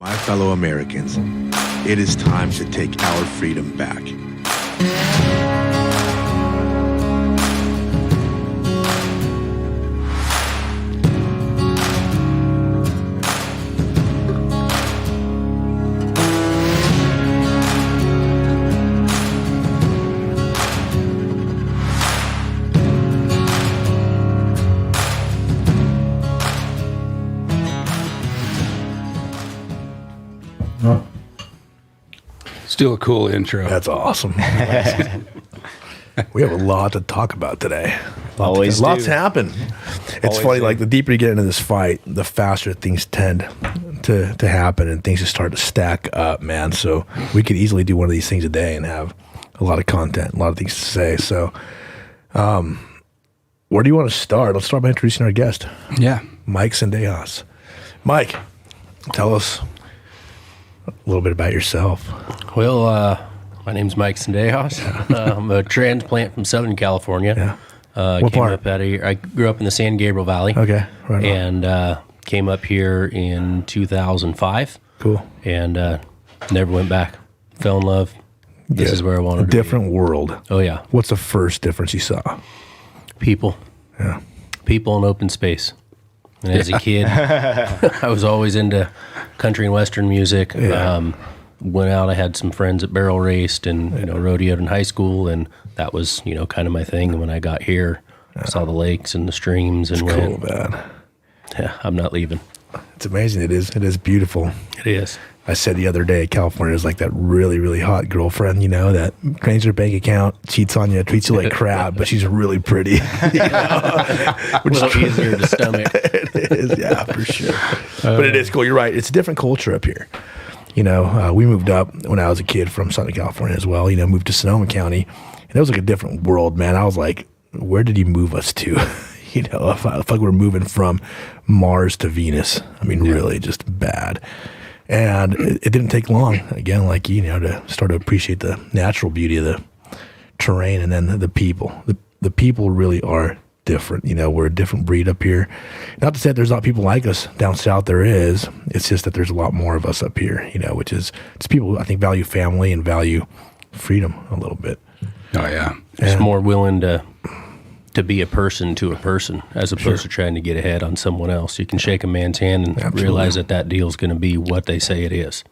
My fellow Americans, it is time to take our freedom back. Still a cool intro. That's awesome. We have a lot to talk about today. Always Lots do. happen. It's Always funny, do. like the deeper you get into this fight, the faster things tend to happen and things just start to stack up, man. So we could easily do one of these things a day and have a lot of content, a lot of things to say. So where do you want to start? Let's start by introducing our guest, Yeah. Mike Sandejas. Mike, tell us a little bit about yourself. Well, my name's Mike Sandejas. I'm a transplant from Southern California. What Came part? up out of here. I grew up in the San Gabriel Valley. Okay, right on. And came up here in 2005. Cool. And never went back. Fell in love. This is where I wanted to be. Different world. Oh, yeah. What's the first difference you saw? People. Yeah. People in open space. And as a kid, I was always into country and western music. Yeah. Went out, I had some friends that barrel raced and, rodeoed in high school, and that was, kind of my thing. And when I got here, I saw the lakes and the streams and Cool, went, man. yeah, I'm not leaving. It's amazing. It is beautiful. It is. I said the other day, California is like that really, really hot girlfriend, that drains her bank account, cheats on you, treats you like crap, but she's really pretty. A little easier to stomach. It is, yeah, for sure. But it is cool. You're right. It's a different culture up here. We moved up when I was a kid from Southern California as well, moved to Sonoma County, and it was like a different world, man. I was like, where did he move us to? I felt like we're moving from Mars to Venus. I mean, really just bad. And it didn't take long, again, like, to start to appreciate the natural beauty of the terrain and then the people. The people really are different. We're a different breed up here. Not to say that there's not people like us down south. There is. It's just that there's a lot more of us up here, which is it's people, I think, value family and value freedom a little bit. Oh, yeah. Just more willing to be a person to a person as opposed to trying to get ahead on someone else. You can shake a man's hand and Absolutely. realize that deal's going to be what they say it is.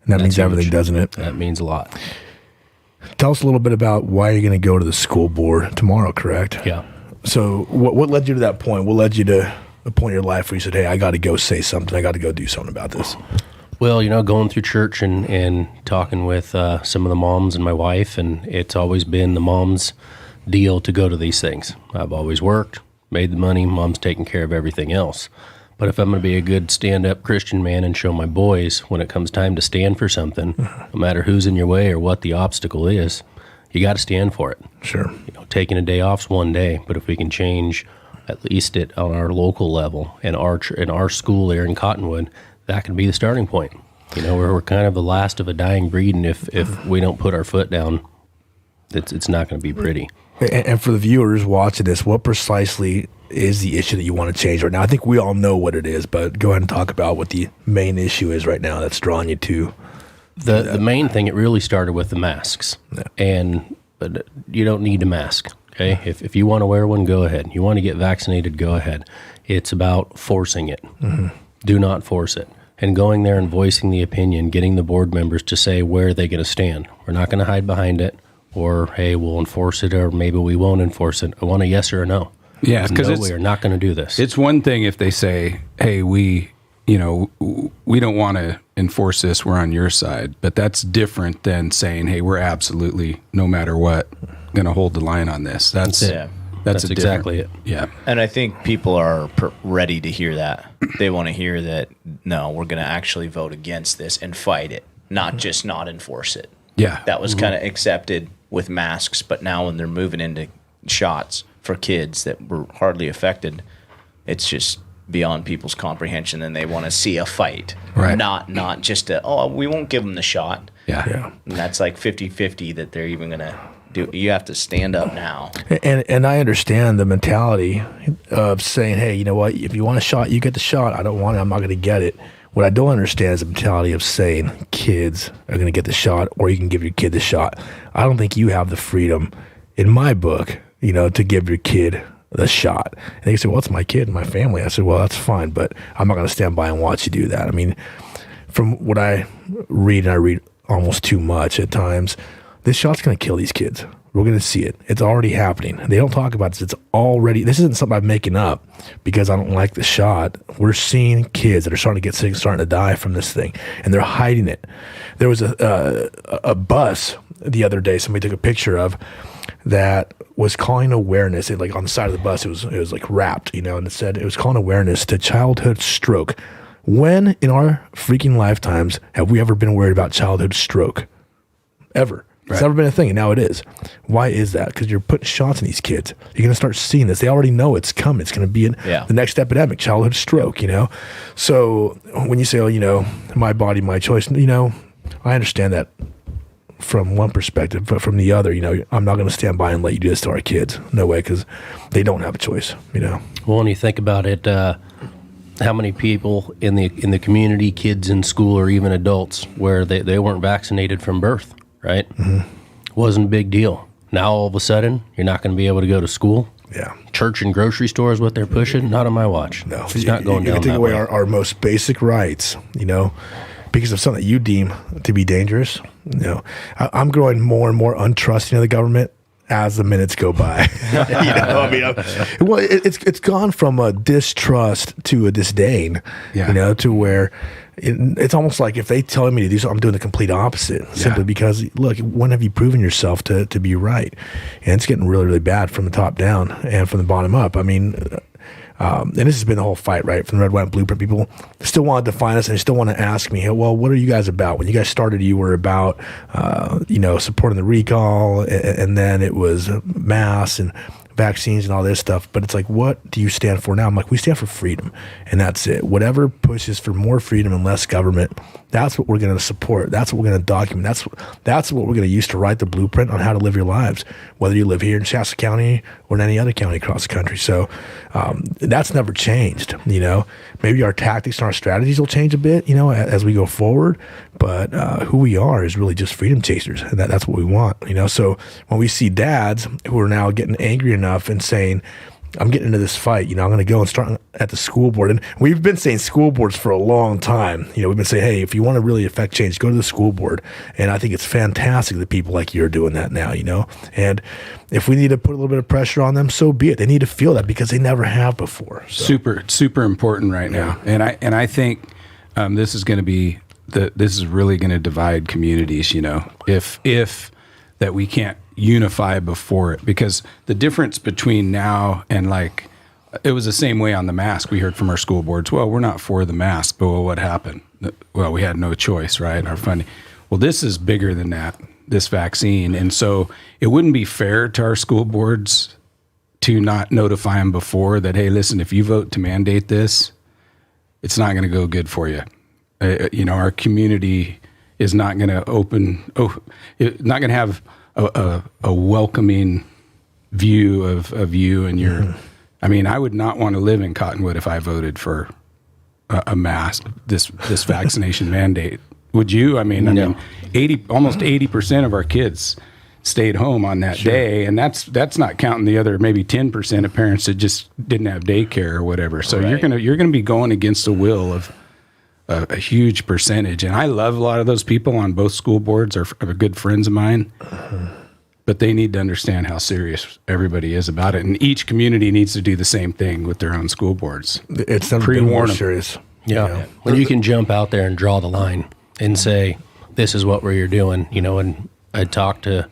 And that means huge. everything, doesn't it? That means a lot. Tell us a little bit about why you're going to go to the school board tomorrow, correct? Yeah. So what led you to that point? What led you to the point in your life where you said, hey, I got to go say something. I got to go do something about this? Well, going through church and talking with some of the moms and my wife, and it's always been the mom's deal to go to these things. I've always worked, made the money, mom's taking care of everything else. But if I'm going to be a good stand-up Christian man and show my boys when it comes time to stand for something, no matter who's in your way or what the obstacle is, you got to stand for it. Sure. Taking a day off's one day, but if we can change at least it on our local level and in our school there in Cottonwood, that can be the starting point. We're kind of the last of a dying breed, and if we don't put our foot down, it's not going to be pretty. And for the viewers watching this, what precisely is the issue that you want to change right now? I think we all know what it is, but go ahead and talk about what the main issue is right now that's drawing you to. The main thing, it really started with the masks. Yeah. But you don't need a mask, okay? If you want to wear one, go ahead. You want to get vaccinated, go ahead. It's about forcing it. Mm-hmm. Do not force it. And going there and voicing the opinion, getting the board members to say where they're going to stand. We're not going to hide behind it, or, hey, we'll enforce it, or maybe we won't enforce it. I want a yes or a no. Yeah, because no, we are not going to do this. It's one thing if they say, hey, we don't want to enforce this, we're on your side. But that's different than saying, hey, we're absolutely, no matter what, going to hold the line on this. That's it. That's exactly it. Yeah. And I think people are ready to hear that. They want to hear that, no, we're going to actually vote against this and fight it, not just not enforce it. Yeah. That was kind of accepted with masks, but now when they're moving into shots for kids that were hardly affected, it's just beyond people's comprehension, and they want to see a fight. Right. Not just we won't give them the shot. Yeah. And that's like 50-50 that they're even going to do. You have to stand up now. And I understand the mentality of saying, hey, you know what? If you want a shot, you get the shot. I don't want it. I'm not going to get it. What I don't understand is the mentality of saying kids are going to get the shot, or you can give your kid the shot. I don't think you have the freedom, in my book, to give your kid the shot. And they say, well, it's my kid and my family. I said, well, that's fine, but I'm not going to stand by and watch you do that. I mean, from what I read, and I read almost too much at times, this shot's going to kill these kids. We're going to see it. It's already happening. They don't talk about this. It's already, this isn't something I'm making up because I don't like the shot. We're seeing kids that are starting to get sick, starting to die from this thing, and they're hiding it. There was a bus the other day somebody took a picture of that was calling awareness. Like on the side of the bus, it was like wrapped, and it said it was calling awareness to childhood stroke. When in our freaking lifetimes have we ever been worried about childhood stroke? Ever. It's never been a thing, and now it is. Why is that? Because you're putting shots in these kids. You're going to start seeing this. They already know it's coming. It's going to be the next epidemic, childhood stroke, So when you say, oh, my body, my choice, I understand that from one perspective, but from the other, I'm not going to stand by and let you do this to our kids. No way, because they don't have a choice, Well, when you think about it, how many people in the community, kids in school, or even adults, where they weren't vaccinated from birth, right? Mm-hmm. Wasn't a big deal. Now all of a sudden, you're not going to be able to go to school. Yeah. Church and grocery store is what they're pushing. Not on my watch. No, it's not going down that way. You take away our most basic rights, because of something that you deem to be dangerous. I'm growing more and more untrusting of the government as the minutes go by. It's gone from a distrust to a disdain, to where it's almost like if they tell me to do something, I'm doing the complete opposite, simply because, look, when have you proven yourself to be right? And it's getting really, really bad from the top down and from the bottom up. I mean, and this has been the whole fight, right? From the Red, White, and Blueprint, people still want to define us and they still want to ask me, well, what are you guys about? When you guys started, you were about, supporting the recall, and then it was mass and vaccines and all this stuff. But it's like, what do you stand for now? I'm like, we stand for freedom, and that's it. Whatever pushes for more freedom and less government, that's what we're going to support. That's what we're going to document. That's what we're going to use to write the blueprint on how to live your lives, whether you live here in Shasta County or in any other county across the country. So that's never changed. Maybe our tactics and our strategies will change a bit, as we go forward. But who we are is really just freedom chasers, and that's what we want. So when we see dads who are now getting angry enough and saying, I'm getting into this fight, I'm going to go and start at the school board. And we've been saying school boards for a long time. We've been saying, hey, if you want to really affect change, go to the school board. And I think it's fantastic that people like you are doing that now, And if we need to put a little bit of pressure on them, so be it. They need to feel that because they never have before. So. Super, super important right now. And I think this is going to be this is really going to divide communities. If that we can't unify before it, because the difference between now and it was the same way on the mask. We heard from our school boards, well, we're not for the mask, but what happened? Well, we had no choice, right? Our funding. Well, this is bigger than that, this vaccine. And so it wouldn't be fair to our school boards to not notify them before that, hey, listen, if you vote to mandate this, it's not going to go good for you. Our community is not going to not going to have a welcoming view of you and your. Mm-hmm. I mean, I would not want to live in Cottonwood if I voted for a mask, this vaccination mandate. Would you? I mean, almost 80% of our kids stayed home on that day, and that's not counting the other maybe 10% of parents that just didn't have daycare or whatever. So you're gonna be going against the will of a huge percentage. And I love a lot of those people on both school boards are good friends of mine, but they need to understand how serious everybody is about it. And each community needs to do the same thing with their own school boards. It's never been more serious. Yeah. When you can jump out there and draw the line and say, this is what we're doing, and I talked to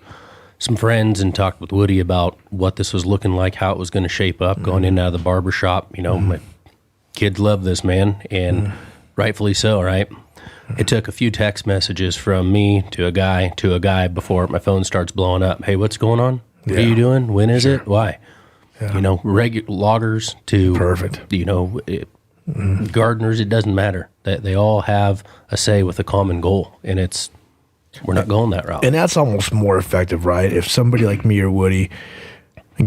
some friends and talked with Woody about what this was looking like, how it was going to shape up, going in and out of the barber shop. My kids love this, man, and rightfully so, right? It took a few text messages from me to a guy before my phone starts blowing up. Hey, what's going on? What are you doing? When is it? Why? Yeah. Regular loggers to perfect. Gardeners. It doesn't matter. They all have a say with a common goal, and we're not going that route. And that's almost more effective, right? If somebody like me or Woody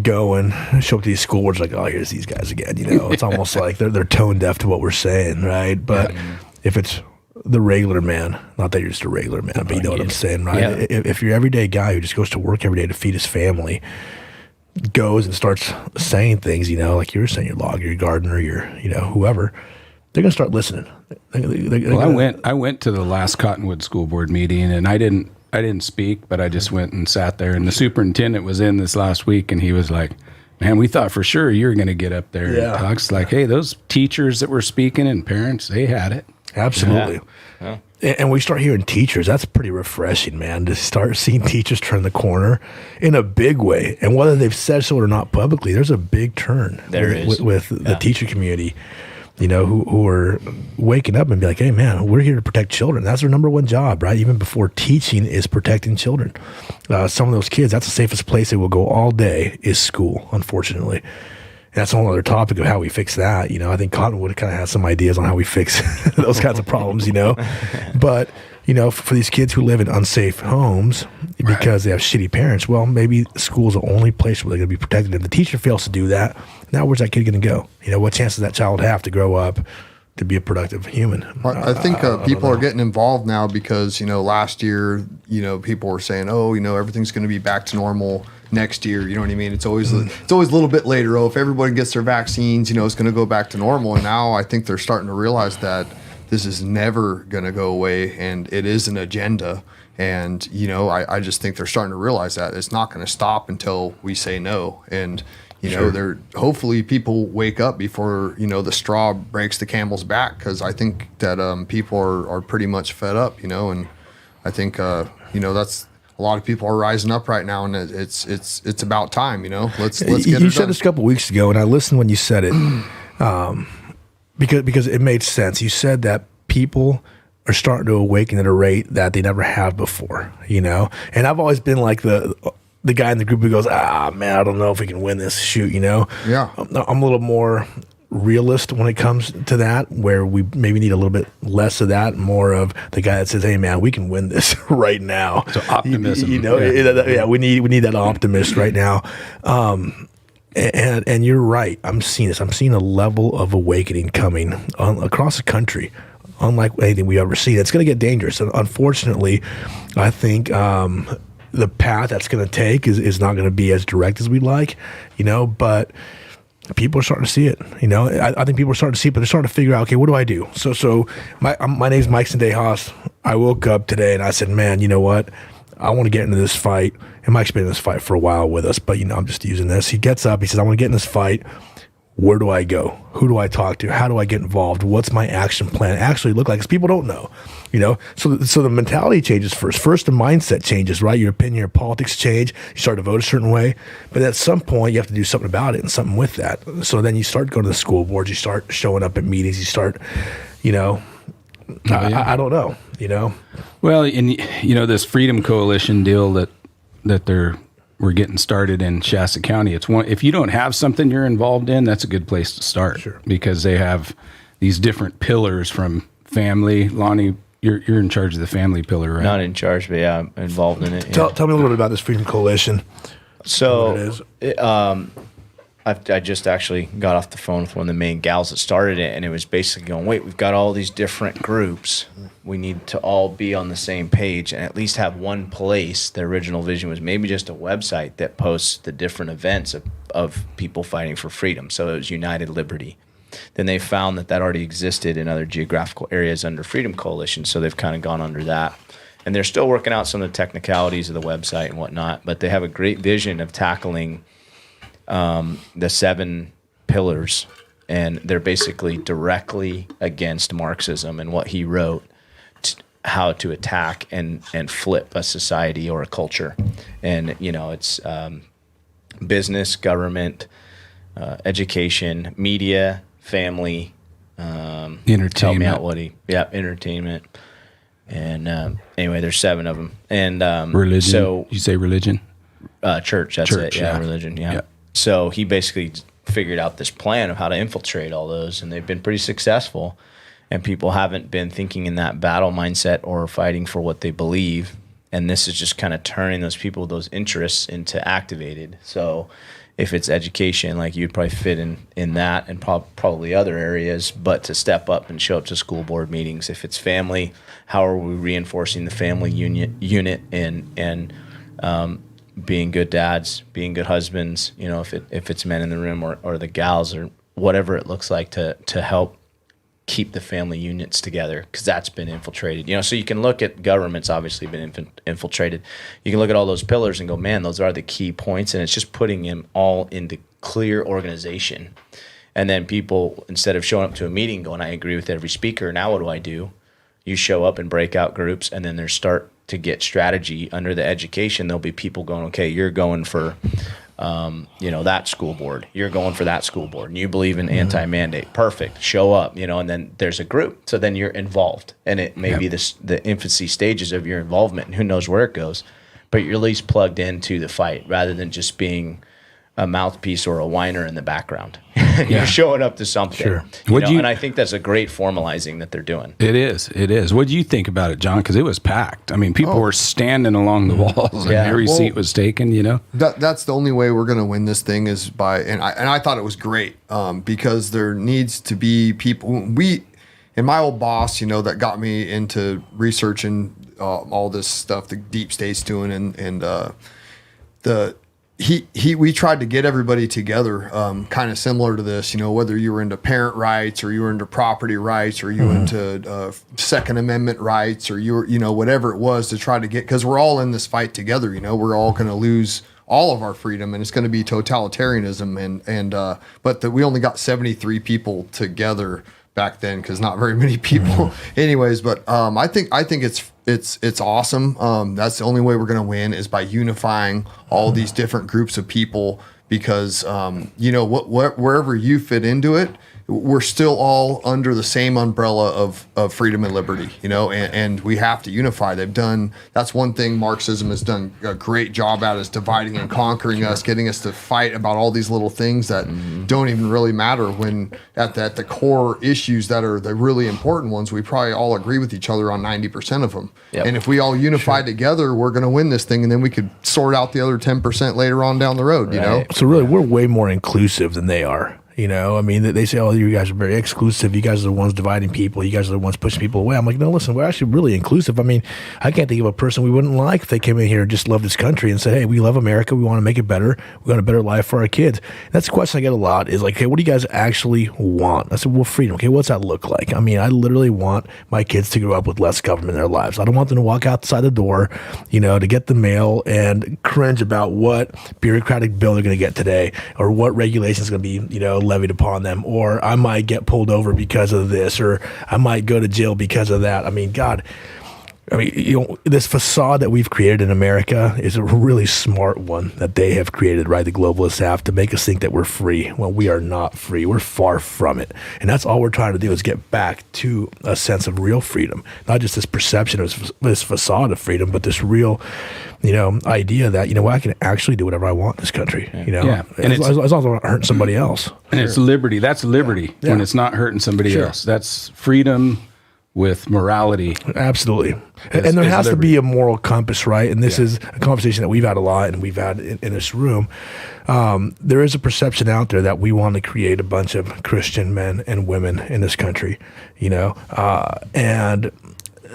go and show up to these school boards like, oh, here's these guys again. It's almost like they're tone deaf to what we're saying, right? But if it's the regular man, not that you're just a regular man, but you know what I'm saying, right? Yeah. If your everyday guy who just goes to work every day to feed his family goes and starts saying things, you know, like you were saying, your logger, your gardener, your, you know, whoever, they're going to start listening. I went to the last Cottonwood School Board meeting, and I didn't speak, but I just went and sat there. And the superintendent was in this last week, and he was like, "Man, we thought for sure you were going to get up there and talk." It's like, hey, those teachers that were speaking and parents, they had it. Absolutely. Yeah. And we start hearing teachers. That's pretty refreshing, man, to start seeing teachers turn the corner in a big way. And whether they've said so or not publicly, there's a big turn with the teacher community, you know, who are waking up and be like, hey, man, we're here to protect children. That's their number one job, right? Even before teaching is protecting children. Some of those kids, that's the safest place they will go all day is school, unfortunately. And that's a whole other topic of how we fix that. You know, I think Cottonwood kind of has some ideas on how we fix those kinds of problems, you know. But, you know, for these kids who live in unsafe homes because they have shitty parents, well, maybe school's the only place where they're going to be protected. If the teacher fails to do that, now where's that kid going to go? You know, what chance does that child have to grow up to be a productive human? I think people are getting involved now because, you know, last year, you know, people were saying, oh, you know, everything's going to be back to normal next year. You know what I mean? It's always a little bit later. Oh, if everybody gets their vaccines, you know, it's going to go back to normal. And now I think they're starting to realize that this is never going to go away, and it is an agenda. And, you know, I just think they're starting to realize that it's not going to stop until we say no. And, you know, they're hopefully people wake up before, you know, the straw breaks the camel's back, because I think that people are pretty much fed up, you know, and I think, you know, that's a lot of people are rising up right now, and it's about time, you know. Let's get it done. You said this a couple of weeks ago, and I listened when you said it because it made sense. You said that people are starting to awaken at a rate that they never have before, you know. And I've always been like the guy in the group who goes, man, I don't know if we can win this. Shoot, you know. Yeah. I'm a little more realist when it comes to that, where we maybe need a little bit less of that, more of the guy that says, hey man, we can win this right now. So optimism. You know, we need that optimist right now. And you're right. I'm seeing this. I'm seeing a level of awakening coming across the country, unlike anything we've ever seen. It's going to get dangerous. And unfortunately, I think the path that's going to take is not going to be as direct as we'd like, you know, but people are starting to see it, you know. I think people are starting to see it, but they're starting to figure out, okay, what do I do? So my name's Mike Sandejas. I woke up today and I said, man, you know what? I want to get into this fight. And Mike's been in this fight for a while with us, but, you know, I'm just using this. He gets up. He says, I want to get in this fight. Where do I go? Who do I talk to? How do I get involved? What's my action plan actually look like? Because people don't know, you know. So the mentality changes first. First, the mindset changes, right? Your opinion, your politics change. You start to vote a certain way. But at some point, you have to do something about it and something with that. So then you start going to the school boards. You start showing up at meetings. You start, you know, I don't know, you know. Well, and, you know, this Freedom Coalition deal that we're getting started in Shasta County. It's one, if you don't have something you're involved in, that's a good place to start. Sure. Because they have these different pillars from family. Lani, you're in charge of the family pillar, right? Not in charge, but yeah, I'm involved in it. Tell me a little bit about this Freedom Coalition. So, I just actually got off the phone with one of the main gals that started it, and it was basically going, wait, we've got all these different groups. We need to all be on the same page and at least have one place. The original vision was maybe just a website that posts the different events of people fighting for freedom. So it was United Liberty. Then they found that already existed in other geographical areas under Freedom Coalition, so they've kind of gone under that. And they're still working out some of the technicalities of the website and whatnot, but they have a great vision of tackling the 7 pillars, and they're basically directly against Marxism and what he wrote, how to attack and flip a society or a culture. And, you know, it's business, government, education, media, family, entertainment. Tell me out, entertainment. And anyway, there's 7 of them. And religion. So you say religion? Church. That's Church, it. Yeah, yeah. religion. Yeah. Yep. So he basically figured out this plan of how to infiltrate all those, and they've been pretty successful. And people haven't been thinking in that battle mindset or fighting for what they believe. And this is just kind of turning those people, those interests into activated. So if it's education, like you'd probably fit in that and probably other areas, but to step up and show up to school board meetings. If it's family, how are we reinforcing the family unit and being good dads, being good husbands, you know, if it's men in the room or the gals or whatever it looks like to help keep the family units together, because that's been infiltrated. You know, so you can look at government's obviously been infiltrated. You can look at all those pillars and go, man, those are the key points, and it's just putting them all into clear organization. And then people, instead of showing up to a meeting going, I agree with every speaker, now what do? You show up in breakout groups, and then there's start to get strategy under the education. There'll be people going, okay, you're going for you know, that school board, you're going for that school board, and you believe in anti-mandate, perfect, show up, you know, and then there's a group, so then you're involved, and it may be the infancy stages of your involvement, and who knows where it goes, but you're at least plugged into the fight rather than just being a mouthpiece or a whiner in the background. You're showing up to something. Sure. And I think that's a great formalizing that they're doing. It is. What do you think about it, John? Because it was packed. I mean, people were standing along the walls, and every seat was taken. You know, that's the only way we're going to win this thing is by. And I thought it was great because there needs to be people. And my old boss, you know, that got me into researching all this stuff the deep state's doing, and we tried to get everybody together, kind of similar to this, you know, whether you were into parent rights or you were into property rights or you were into Second Amendment rights or you were, you know, whatever it was, to try to get, because we're all in this fight together, you know, we're all going to lose all of our freedom, and it's going to be totalitarianism, but we only got 73 people together back then, because not very many people anyways, but I think it's awesome. That's the only way we're going to win, is by unifying all these different groups of people, because you know, wherever you fit into it, we're still all under the same umbrella of freedom and liberty, you know, and we have to unify. That's one thing Marxism has done a great job at, is dividing and conquering us, getting us to fight about all these little things that don't even really matter, when at the core issues that are the really important ones, we probably all agree with each other on 90% of them. Yep. And if we all unify together, we're going to win this thing, and then we could sort out the other 10% later on down the road, you know? So really, we're way more inclusive than they are. You know, I mean, they say, oh, you guys are very exclusive. You guys are the ones dividing people. You guys are the ones pushing people away. I'm like, no, listen, we're actually really inclusive. I mean, I can't think of a person we wouldn't like if they came in here and just love this country and said, hey, we love America. We want to make it better. We want a better life for our kids. And that's the question I get a lot, is like, hey, what do you guys actually want? I said, well, freedom. Okay, what's that look like? I mean, I literally want my kids to grow up with less government in their lives. I don't want them to walk outside the door, you know, to get the mail and cringe about what bureaucratic bill they're going to get today, or what regulation is going to be, you know, levied upon them. Or I might get pulled over because of this, or I might go to jail because of that. I mean, God, you know, this facade that we've created in America is a really smart one that they have created, right? The globalists have, to make us think that we're free. Well, we are not free. We're far from it. And that's all we're trying to do, is get back to a sense of real freedom, not just this perception of this facade of freedom, but this real, you know, idea that, you know, I can actually do whatever I want in this country, you know, and as long as I'm not hurting somebody else. And it's liberty. That's liberty when it's not hurting somebody else. That's freedom with morality. Absolutely. And there has to be a moral compass, right? And this is a conversation that we've had a lot, and we've had in this room. There is a perception out there that we want to create a bunch of Christian men and women in this country, you know, and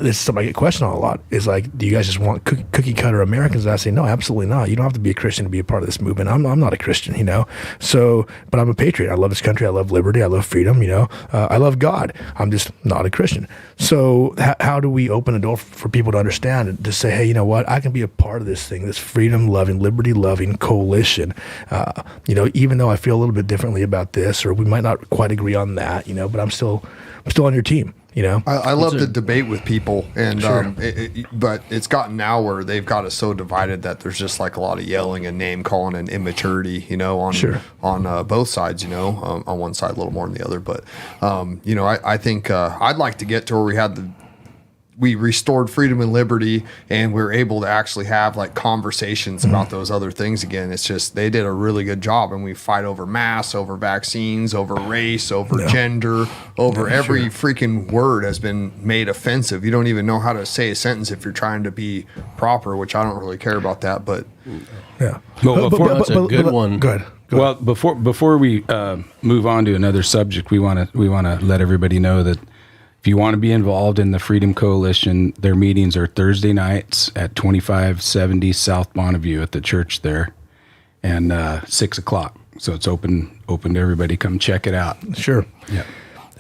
this is something I get questioned on a lot, is like, do you guys just want cookie cutter Americans? And I say, no, absolutely not. You don't have to be a Christian to be a part of this movement. I'm not a Christian, you know, but I'm a patriot. I love this country. I love liberty. I love freedom, you know, I love God. I'm just not a Christian. So how do we open the door for people to understand and to say, hey, you know what, I can be a part of this thing, this freedom loving, liberty loving coalition, you know, even though I feel a little bit differently about this, or we might not quite agree on that, you know, but I'm still on your team. You know, I love to debate with people, and but it's gotten now where they've got us so divided that there's just like a lot of yelling and name calling and immaturity, you know, on both sides, you know, on one side a little more than the other. But you know, I think I'd like to get to where we had we restored freedom and liberty, and we're able to actually have like conversations about those other things again. It's just they did a really good job, and we fight over masks, over vaccines, over race, over gender, over every freaking word has been made offensive. You don't even know how to say a sentence if you're trying to be proper, which I don't really care about that, but Yeah. Well, That's a good one. Go ahead. Well, before we move on to another subject, we want to let everybody know that if you want to be involved in the Freedom Coalition, their meetings are Thursday nights at 2570 South Bonneview at the church there, and 6 o'clock. So it's open to everybody. Come check it out. Sure. Yeah.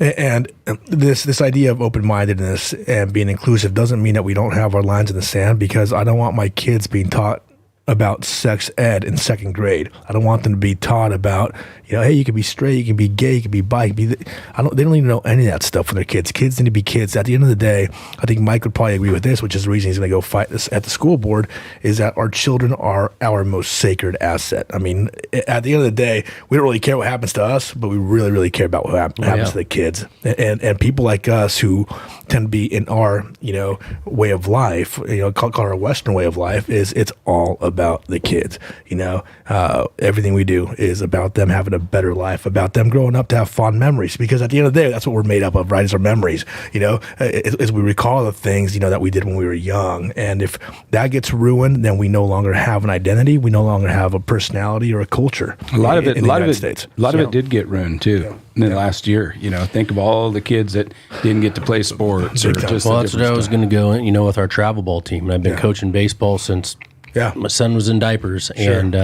And this idea of open-mindedness and being inclusive doesn't mean that we don't have our lines in the sand, because I don't want my kids being taught about sex ed in second grade. I don't want them to be taught about, hey, you can be straight, you can be gay, you can be bi. They don't need to know any of that stuff for their kids. Kids need to be kids. At the end of the day, I think Mike would probably agree with this, which is the reason he's going to go fight this at the school board, is that our children are our most sacred asset. I mean, at the end of the day, we don't really care what happens to us, but we really, really care about what happens to the kids. And people like us who tend to be in our, way of life, call our Western way of life, is it's all about the kids. Everything we do is about them having a better life, about them growing up to have fond memories, because at the end of the day, that's what we're made up of, right? Is our memories, as we recall the things, that we did when we were young. And if that gets ruined, then we no longer have an identity. We no longer have a personality or a culture. A lot of it did get ruined too. In the last year, think of all the kids that didn't get to play sports or just. Well, that's what I was going to go in, with our travel ball team. And I've been coaching baseball since my son was in diapers, and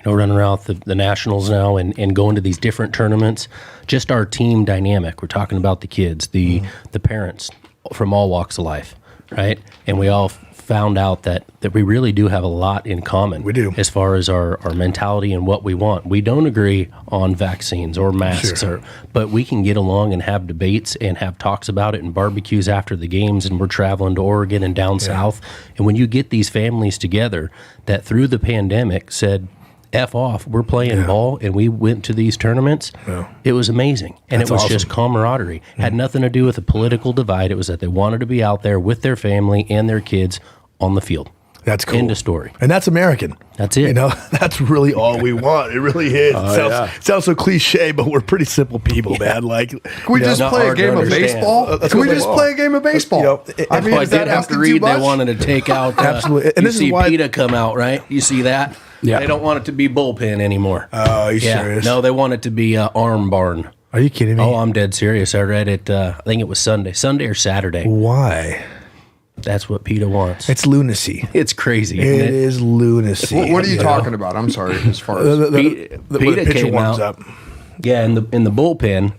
running around the nationals now and going to these different tournaments. Just our team dynamic. We're talking about the kids, the parents from all walks of life, right? And we all found out that we really do have a lot in common. We do. As far as our mentality and what we want. We don't agree on vaccines or masks, but we can get along and have debates and have talks about it and barbecues after the games, and we're traveling to Oregon and down south. And when you get these families together that through the pandemic said, F off, we're playing ball, and we went to these tournaments. It was amazing. And it was awesome. Just camaraderie. Had nothing to do with a political divide. It was that they wanted to be out there with their family and their kids on the field. That's cool. End of story. And that's American. That's it. That's really all we want. It really is. It sounds so cliche, but we're pretty simple people, man. Like, can we just play a game of baseball? Can we just play a game of baseball? I mean, I did have to read they wanted to take out. Absolutely. And you this see is why PETA come out, right? You see that? Yeah. They don't want it to be bullpen anymore. Oh, are you serious? No, they want it to be arm barn. Are you kidding me? Oh, I'm dead serious. I read it, I think it was Sunday or Saturday. Why? That's what PETA wants. It's lunacy. It's crazy. It is lunacy. What are you talking about? I'm sorry. As far as PETA came out. Up. Yeah, in the bullpen,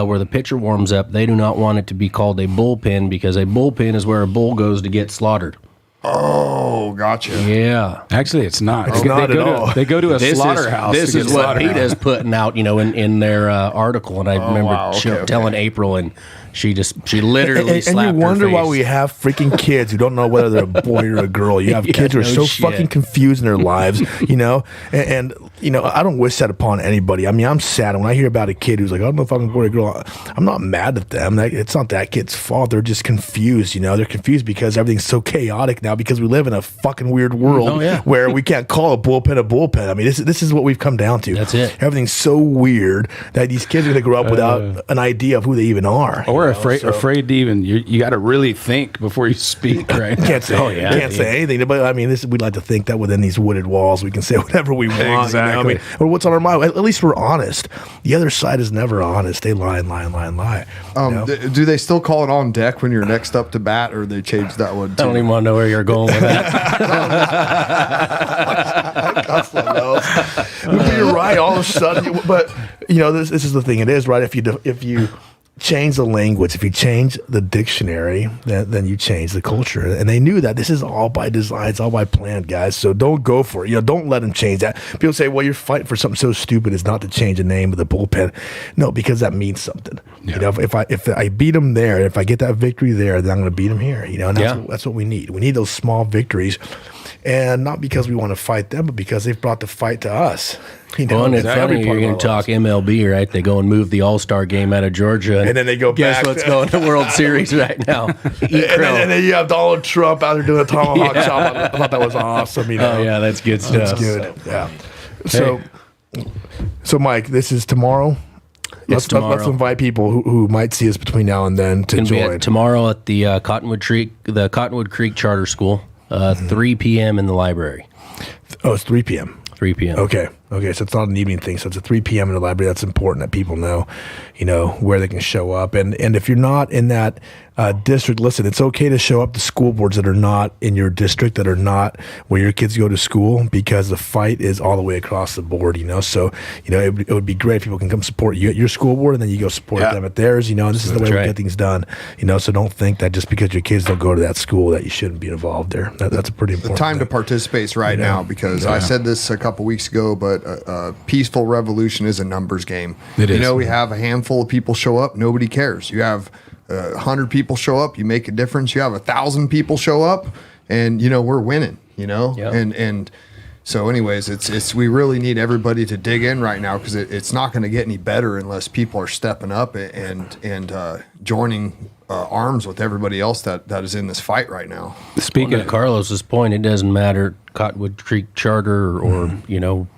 where the pitcher warms up, they do not want it to be called a bullpen, because a bullpen is where a bull goes to get slaughtered. Oh, gotcha. Yeah. Actually, it's not. It's not at all. They go to a slaughterhouse. This is what PETA is putting out, in their article. And I remember telling April, and she literally slapped her face. And you wonder why we have freaking kids who don't know whether they're a boy or a girl. You have kids who are so fucking confused in their lives, and I don't wish that upon anybody. I mean, I'm sad when I hear about a kid who's like, I don't know if I'm a boy or a girl. I'm not mad at them. It's not that kid's fault. They're just confused, They're confused because everything's so chaotic now, because we live in a fucking weird world where we can't call a bullpen. I mean, this is what we've come down to. That's it. Everything's so weird that these kids are going to grow up without an idea of who they even are. Or afraid to even, you got to really think before you speak, right? Can't say anything. But I mean, we'd like to think that within these wooded walls, we can say whatever we want. Exactly. I mean, or what's on our mind. At least we're honest. The other side is never honest. They lie and lie and lie and lie. Do they still call it on deck when you're next up to bat, or they change that one too? I don't even want to know where you're going with that. You're right. All of a sudden, but this is the thing. It is right. If you change the language, if you change the dictionary, then you change the culture. And they knew that. This is all by design. It's all by plan, guys. So don't go for it. Don't let them change that. People say, well, you're fighting for something so stupid as not to change the name of the bullpen. No, because that means something. Yeah. If I beat them there, if I get that victory there, then I'm going to beat them here. And that's what we need. We need those small victories. and not because we want to fight them, but because they've brought the fight to us. You know, Well, and it's every funny, part you're of going our to talk lives. MLB, right? They go and move the All-Star game out of Georgia. And then they go guess back what's to- going to World Series right now? Eat And then you have Donald Trump out there doing a tomahawk Yeah. chop. I thought that was awesome. You know, Oh, yeah, that's good stuff. that's good. Yeah. So Mike, this is tomorrow. Let's tomorrow. invite people who might see us between now and then to It's gonna be join. at tomorrow at the Cottonwood Creek Charter School, 3 p.m. in the library. Oh, it's 3 p.m. 3 p.m. Okay. So it's not an evening thing. So it's at 3 p.m. in the library. That's important that people know, where they can show up. And if you're not in that district, listen, it's okay to show up to school boards that are not in your district, that are not where your kids go to school, because the fight is all the way across the board, So, it would be great if people can come support you at your school board, and then you go support them at theirs, and this is the way we right. get things done, So don't think that just because your kids don't go to that school that you shouldn't be involved there. That's a pretty The important time to thing. participate is right now, because I said this a couple weeks ago, but a peaceful revolution is a numbers game. It is. We have a handful of people show up, nobody cares. You have 100 people show up, you make a difference. You have 1,000 people show up, and we're winning. Yep. And so, anyways, it's we really need everybody to dig in right now, because it's not going to get any better unless people are stepping up and joining arms with everybody else that is in this fight right now. Speaking of Carlos's point, it doesn't matter Cottonwood Creek Charter or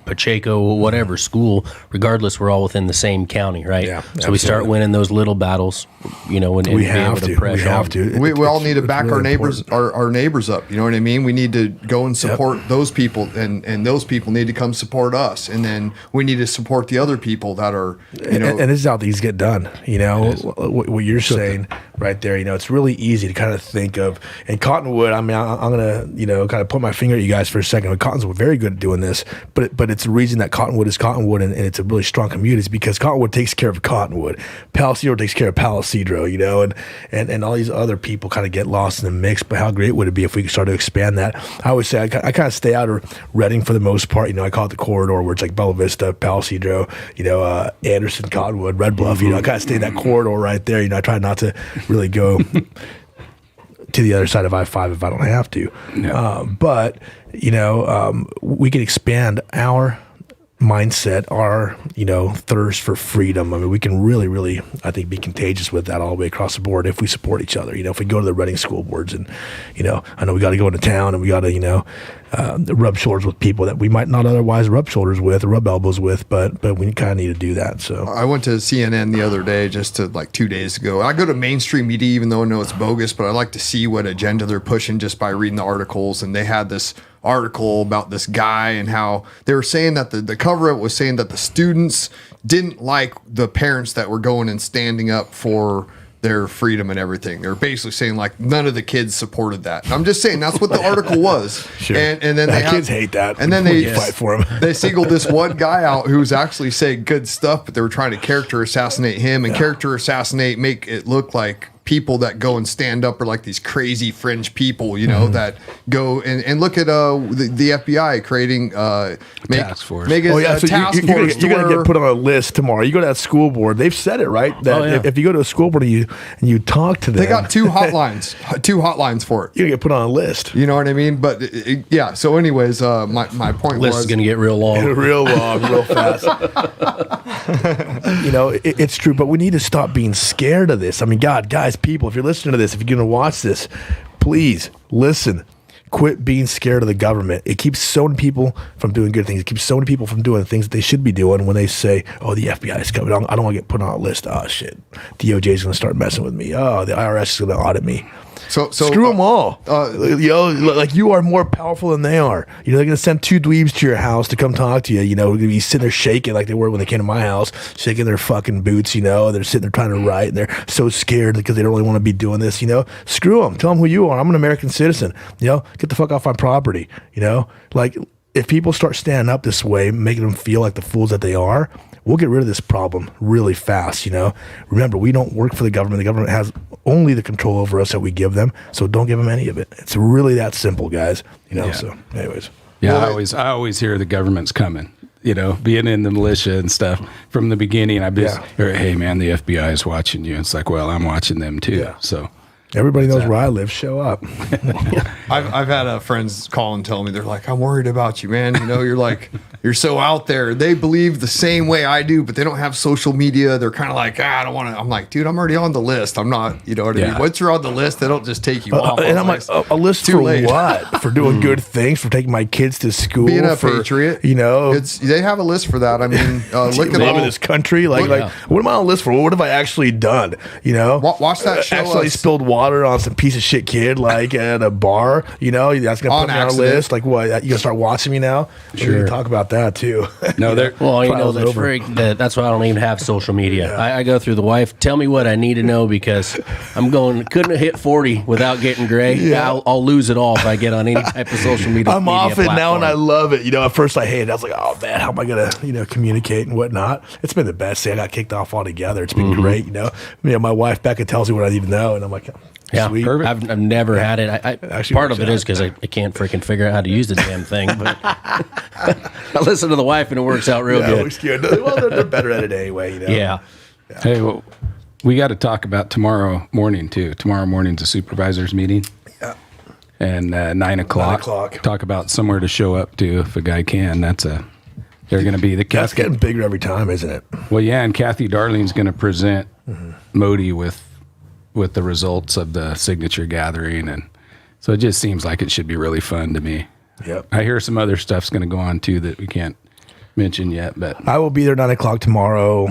Pacheco, whatever school. Regardless, we're all within the same county, right? Yeah, so we start absolutely. winning those little battles, and We be have able to. press We have on. to. We all need to It's back really our neighbors, important. our neighbors up. You know what I mean? We need to go and support those people, and those people need to come support us, and then we need to support the other people that are, And this is how these get done. What you're saying right there. It's really easy to kind of think of. And Cottonwood, I mean, I'm gonna kind of put my finger at you guys for a second. Cottonwood's very good at doing this, but it's the reason that Cottonwood is Cottonwood, and it's a really strong community, is because Cottonwood takes care of Cottonwood, Palisadro takes care of Palisadro, and all these other people kind of get lost in the mix. But how great would it be if we could start to expand that? I always say I kind of stay out of Reading for the most part. I call it the corridor, where it's like Bella Vista, Palisadro, Anderson, Cottonwood, Red Bluff. I kind of stay in that corridor right there. I try not to really go to the other side of I-5 if I don't have to. But we can expand our mindset, our thirst for freedom. I mean, we can really, really, I think, be contagious with that all the way across the board if we support each other. If we go to the Reading school boards, and I know we got to go into town, and we got to rub shoulders with people that we might not otherwise rub shoulders with or rub elbows with, but we kind of need to do that. So I went to CNN the other day, just to 2 days ago. I go to mainstream media, even though I know it's bogus, but I like to see what agenda they're pushing just by reading the articles. And they had this article about this guy, and how they were saying that the cover of it was saying that the students didn't like the parents that were going and standing up for their freedom and everything. They're basically saying none of the kids supported that. And I'm just saying that's what the article was. Sure. And then kids hate that. And then when they you fight for them. They singled this one guy out who was actually saying good stuff, but they were trying to character assassinate him, and character assassinate, make it look like people that go and stand up are like these crazy fringe people, that go and look at the FBI creating task force. Make a, a So task you're force. gonna get put on a list tomorrow. You go to that school board. They've said it, right? That if you go to a school board and you talk to them, They got two hotlines for it. you're gonna get put on a list. You know what I mean? But yeah. So, anyways, my point List was is going to get real long. Real long, real fast. It's true, but we need to stop being scared of this. I mean, guys, people, if you're listening to this, if you're going to watch this, please listen. Quit being scared of the government. It keeps so many people from doing good things. It keeps so many people from doing things that they should be doing when they say, oh, the FBI is coming. I don't want to get put on a list. Oh, shit. DOJ is going to start messing with me. Oh, the IRS is going to audit me. so Screw them all. You are more powerful than they are. They're going to send two dweebs to your house to come talk to you. They're going to be sitting there shaking like they were when they came to my house, shaking their fucking boots. They're sitting there trying to write, and they're so scared because they don't really want to be doing this. Screw them. Tell them who you are. I'm an American citizen. Get the fuck off my property. If people start standing up this way, making them feel like the fools that they are, we'll get rid of this problem really fast. Remember, we don't work for the government. The government has only the control over us that we give them. So don't give them any of it. It's really that simple, guys. So anyways. Yeah, Well, I always hear the government's coming. Being in the militia and stuff from the beginning, I've been, hey man, the FBI is watching you. It's like, well, I'm watching them too. Yeah. So Everybody knows where I live. Show up. I've had friends call and tell me, they're like, I'm worried about you, man. You know, you're so out there. They believe the same way I do, but they don't have social media. They're kind of like, I don't want to. I'm like, dude, I'm already on the list. I'm not, you know what I mean? Once you're on the list, they don't just take you off. And I'm like, a list Too for late. what? For doing good things, for taking my kids to school, Being a for, patriot. You know, They have a list for that. I mean, look at love all this country. Like, what am I on a list for? What have I actually done? You know, Watch that show. Actually spilled water on some piece of shit kid, like at a bar. You know, that's gonna On put me on a accident. list. Like, what? You gonna start watching me now? Sure. We can talk about that too. No, they're Well, you know, Trial's that's over. that's why I don't even have social media. I go through the wife, tell me what I need to know because I'm going, couldn't hit 40 without getting gray. Yeah. I'll lose it all if I get on any type of social media. I'm off it now, and I platform. love it. You know, at first I hated it. I was like, oh man, how am I gonna, communicate and whatnot? It's been the best thing. I got kicked off altogether. It's been great. You know, my wife Becca tells me what I need to know, and I'm like, Yeah, sweet. I've never had it. Actually Part works of it out. is because I can't freaking figure out how to use the damn thing. But I listen to the wife and it works out real Yeah, it good. looks good. Well, they're better at it anyway. You know? Yeah. Hey, well, we got to talk about tomorrow morning too. Tomorrow morning's a supervisors meeting. Yeah. And 9 o'clock. 9 o'clock. Talk about somewhere to show up to if a guy can. They're going to be the That's Kathy. getting bigger every time, isn't it? Well, yeah, and Kathy Darling's going to present Modi with the results of the signature gathering, and so it just seems like it should be really fun to me. Yep. I hear some other stuff's going to go on too that we can't mention yet, but I will be there 9 o'clock tomorrow.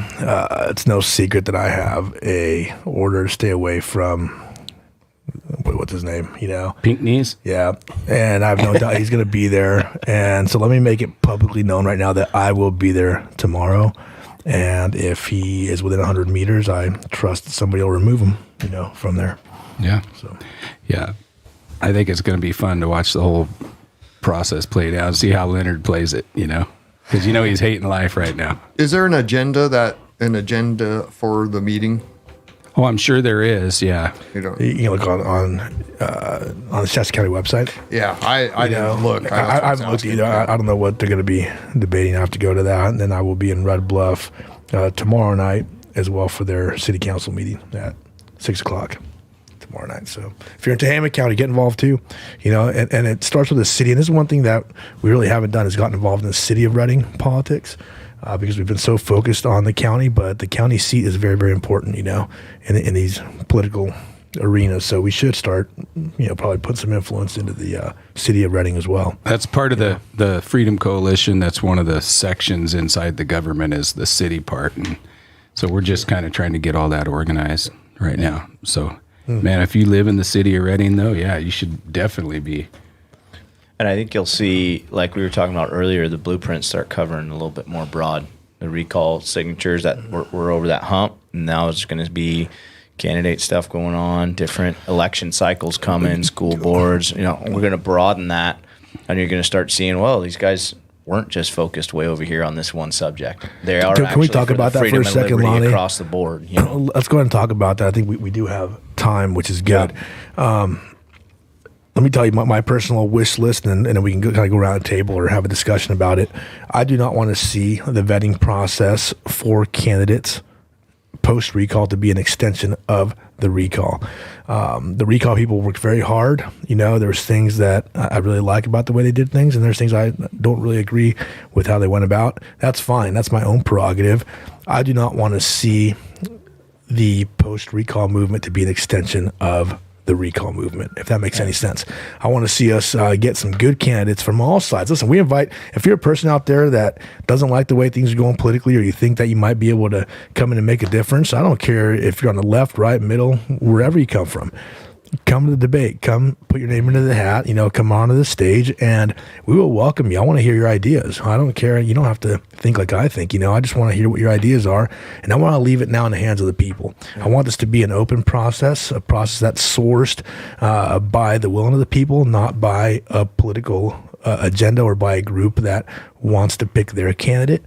It's no secret that I have a order to stay away from what's his name, Pink Knees. Yeah, and I have no doubt he's going to be there. And so let me make it publicly known right now that I will be there tomorrow. And if he is within 100 meters, I trust that somebody will remove him, from there. Yeah. So Yeah. I think it's going to be fun to watch the whole process played out and see how Leonard plays it, because he's hating life right now. Is there an agenda for the meeting? Oh, I'm sure there is. Yeah. You know, you can look on the Shasta County website. yeah, I didn't look. I haven't looked either. I don't know what they're going to be debating. I have to go to that, and then I will be in Red Bluff tomorrow night as well for their city council meeting at 6 o'clock tomorrow night. So if you're in Tehama County, get involved too. And it starts with the city. And this is one thing that we really haven't done is gotten involved in the city of Reading politics. Because we've been so focused on the county, but the county seat is very, very important, in these political arenas. So we should start, probably put some influence into the city of Reading as well. That's part of the Freedom Coalition. That's one of the sections inside the government is the city part. And so we're just kind of trying to get all that organized right now. So, man, if you live in the city of Reading, though, yeah, you should definitely be. And I think you'll see, like we were talking about earlier, the blueprints start covering a little bit more broad. The recall signatures that we're over that hump. And now it's going to be candidate stuff going on, different election cycles coming, school boards. We're going to broaden that. And you're going to start seeing, well, these guys weren't just focused way over here on this one subject. They are Can we actually talk for about the that for a freedom and second, liberty Lani? across the board. Let's go ahead and talk about that. I think we do have time, which is good. Let me tell you my personal wish list, and then we can kind of go around the table or have a discussion about it. I do not want to see the vetting process for candidates post-recall to be an extension of the recall. The recall people worked very hard. There's things that I really like about the way they did things, and there's things I don't really agree with how they went about. That's fine. That's my own prerogative. I do not want to see the post-recall movement to be an extension of the recall movement, if that makes any sense. I want to see us get some good candidates from all sides. Listen, if you're a person out there that doesn't like the way things are going politically, or you think that you might be able to come in and make a difference, I don't care if you're on the left, right, middle, wherever you come from. Come to the debate. Come put your name into the hat. Come onto the stage, and we will welcome you. I want to hear your ideas. I don't care. You don't have to think like I think. I just want to hear what your ideas are, and I want to leave it now in the hands of the people. I want this to be an open process, a process that's sourced by the will of the people, not by a political agenda or by a group that wants to pick their candidate.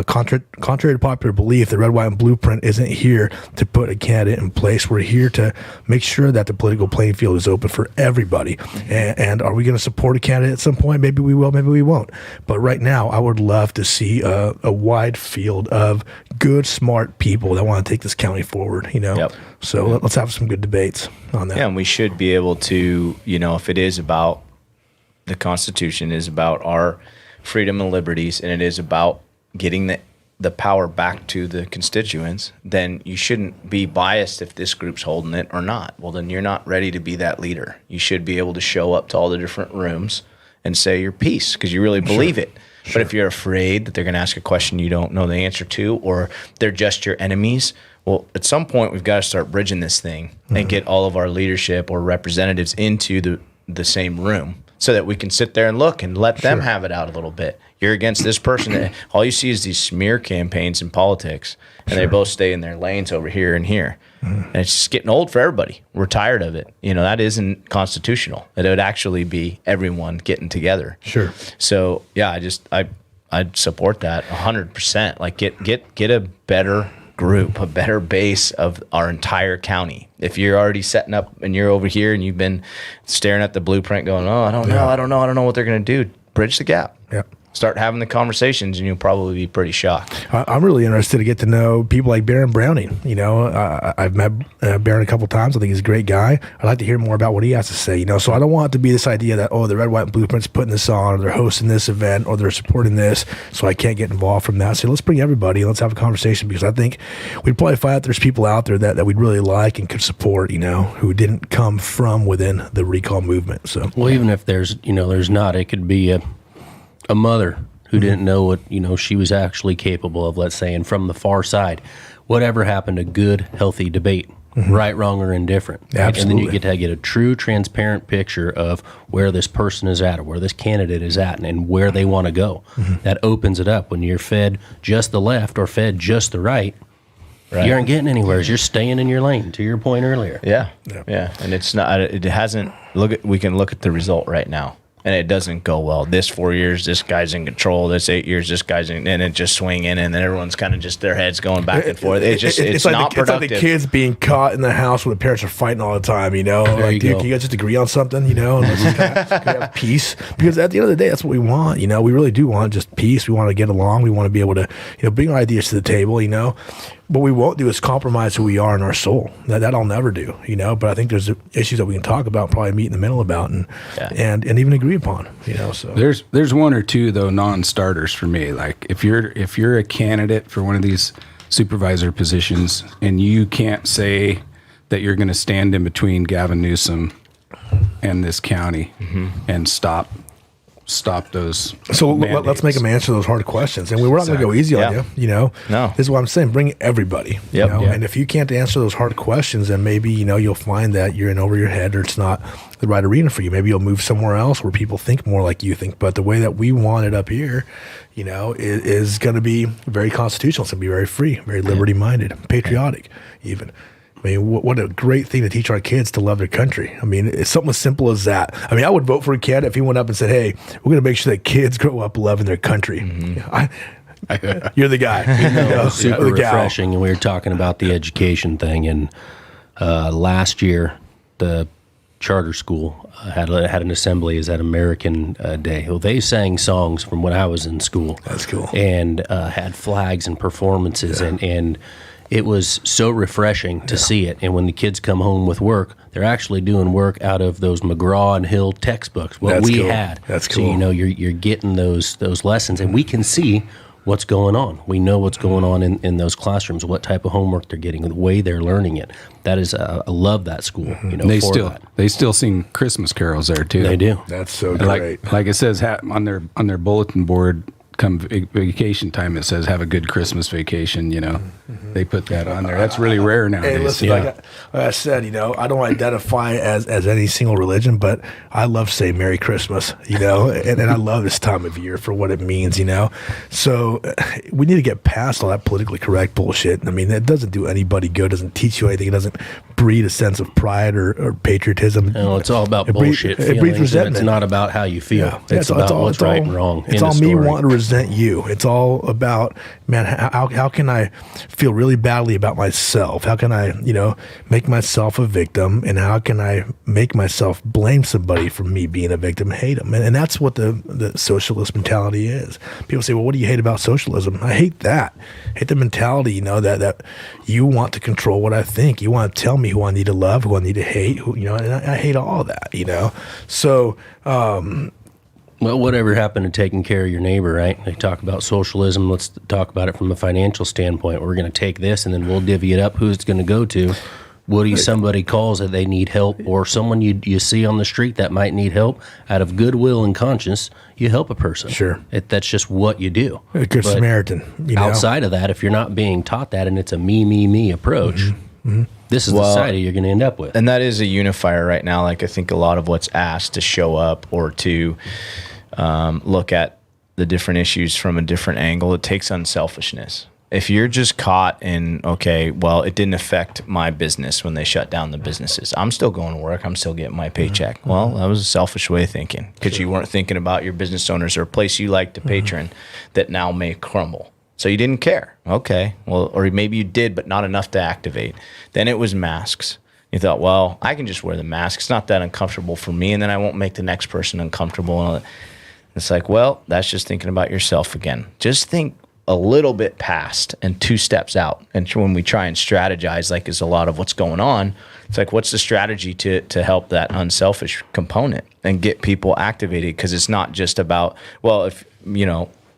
Contrary to popular belief, the red, white, and blueprint isn't here to put a candidate in place. We're here to make sure that the political playing field is open for everybody. And are we going to support a candidate at some point? Maybe we will, maybe we won't. But right now, I would love to see a wide field of good, smart people that want to take this county forward. Yep. So let's have some good debates on that. Yeah, and we should be able to, if it is about the Constitution, is about our freedom and liberties, and it is about getting the power back to the constituents, then you shouldn't be biased if this group's holding it or not. Well, then you're not ready to be that leader. You should be able to show up to all the different rooms and say your piece because you really believe it. But if you're afraid that they're going to ask a question you don't know the answer to, or they're just your enemies, well, at some point we've got to start bridging this thing and get all of our leadership or representatives into the same room so that we can sit there and look and let them have it out a little bit. You're against this person. All you see is these smear campaigns in politics, and they both stay in their lanes over here and here. And it's just getting old for everybody. We're tired of it. That isn't constitutional. It would actually be everyone getting together. Sure. So yeah, I'd support that 100%. Like get a better group, a better base of our entire county. If you're already setting up and you're over here and you've been staring at the blueprint going, oh, I don't know what they're going to do. Bridge the gap. Yeah. Start having the conversations and you'll probably be pretty shocked. I'm really interested to get to know people like Baron Browning. I've met Baron a couple times. I think he's a great guy. I'd like to hear more about what he has to say. So I don't want it to be this idea that, the red, white, and blueprint's putting this on, or they're hosting this event, or they're supporting this, so I can't get involved from that. So let's bring everybody and let's have a conversation, because I think we'd probably find out there's people out there that we'd really like and could support, who didn't come from within the recall movement. So, well, even if there's not, it could be a mother who didn't know what, she was actually capable of, let's say, and from the far side, whatever happened to good, healthy debate, right, wrong, or indifferent. Right? Absolutely. And then you get to get a true, transparent picture of where this person is at, or where this candidate is at, and where they want to go. That opens it up. When you're fed just the left or fed just the right, you aren't getting anywhere. You're staying in your lane, to your point earlier. Yeah. And it's not, it hasn't, we can look at the result right now. And it doesn't go well. This 4 years, this guy's in control. This 8 years, this guy's in, and it just swinging, and then everyone's kind of just their heads going back and forth. It's like not productive. It's like the kids being caught in the house when the parents are fighting all the time. Like, dude, can you guys just agree on something? And let's just have peace. Because at the end of the day, that's what we want. We really do want just peace. We want to get along. We want to be able to, bring our ideas to the table. What we won't do is compromise who we are in our soul. That I'll never do, But I think there's issues that we can talk about, probably meet in the middle about, and even agree upon, So there's one or two though non-starters for me. Like if you're a candidate for one of these supervisor positions and you can't say that you're going to stand in between Gavin Newsom and this county and stop those. So let's make them answer those hard questions, and we're not going to go easy on you. No, this is what I'm saying. Bring everybody. And if you can't answer those hard questions, then maybe you'll find that you're in over your head, or it's not the right arena for you. Maybe you'll move somewhere else where people think more like you think. But the way that we want it up here, is going to be very constitutional. It's going to be very free, very liberty-minded, patriotic, even. I mean, what a great thing to teach our kids to love their country. I mean, it's something as simple as that. I mean, I would vote for a candidate if he went up and said, hey, we're going to make sure that kids grow up loving their country. You're the guy. Super refreshing. And we were talking about the education thing. And last year, the charter school had an assembly. Is that American Day? Well, they sang songs from when I was in school. That's cool. And had flags and performances. And it was so refreshing to see it. And when the kids come home with work, they're actually doing work out of those McGraw and Hill textbooks, what we had. That's cool. So, you're getting those lessons, and we can see what's going on. We know what's going on in those classrooms, what type of homework they're getting, the way they're learning it. That is, I love that school. They still sing Christmas carols there too. They do. That's so great. Like it says on their bulletin board, come vacation time, it says have a good Christmas vacation. They put that on there. That's really rare nowadays. Hey, listen, like I said, I don't identify as any single religion, but I love saying Merry Christmas, and I love this time of year for what it means, So we need to get past all that politically correct bullshit. I mean, that doesn't do anybody good. It doesn't teach you anything. It doesn't breed a sense of pride or patriotism. No, it's all about bullshit. It breeds resentment. It's not about how you feel. Yeah. It's about what's right and wrong. It's all me wanting to resent you. It's all about, man, how can I feel really badly about myself? How can I, make myself a victim? And how can I make myself blame somebody for me being a victim, hate them? And that's what the socialist mentality is. People say, well, what do you hate about socialism? I hate that. I hate the mentality, that you want to control what I think. You want to tell me who I need to love, who I need to hate, and I hate all of that, So, well, whatever happened to taking care of your neighbor, right? They talk about socialism. Let's talk about it from a financial standpoint. We're going to take this and then we'll divvy it up. Who's it going to go to? Somebody calls that they need help, or someone you see on the street that might need help, out of goodwill and conscience, you help a person. Sure. That's just what you do. A good Samaritan. Outside of that, if you're not being taught that and it's a me approach, this is the society you're going to end up with. And that is a unifier right now. Like, I think a lot of what's asked to show up or to look at the different issues from a different angle, it takes unselfishness. If you're just caught in, okay, well, it didn't affect my business when they shut down the businesses. I'm still going to work. I'm still getting my paycheck. Well, that was a selfish way of thinking, because you weren't thinking about your business owners or a place you like to patron that now may crumble. So you didn't care. Okay, well, or maybe you did, but not enough to activate. Then it was masks. You thought, well, I can just wear the mask. It's not that uncomfortable for me, and then I won't make the next person uncomfortable. It's like, well, that's just thinking about yourself again. Just think a little bit past and 2 steps out. And when we try and strategize, like is a lot of what's going on, it's like, what's the strategy to help that unselfish component and get people activated? Because it's not just about, well, if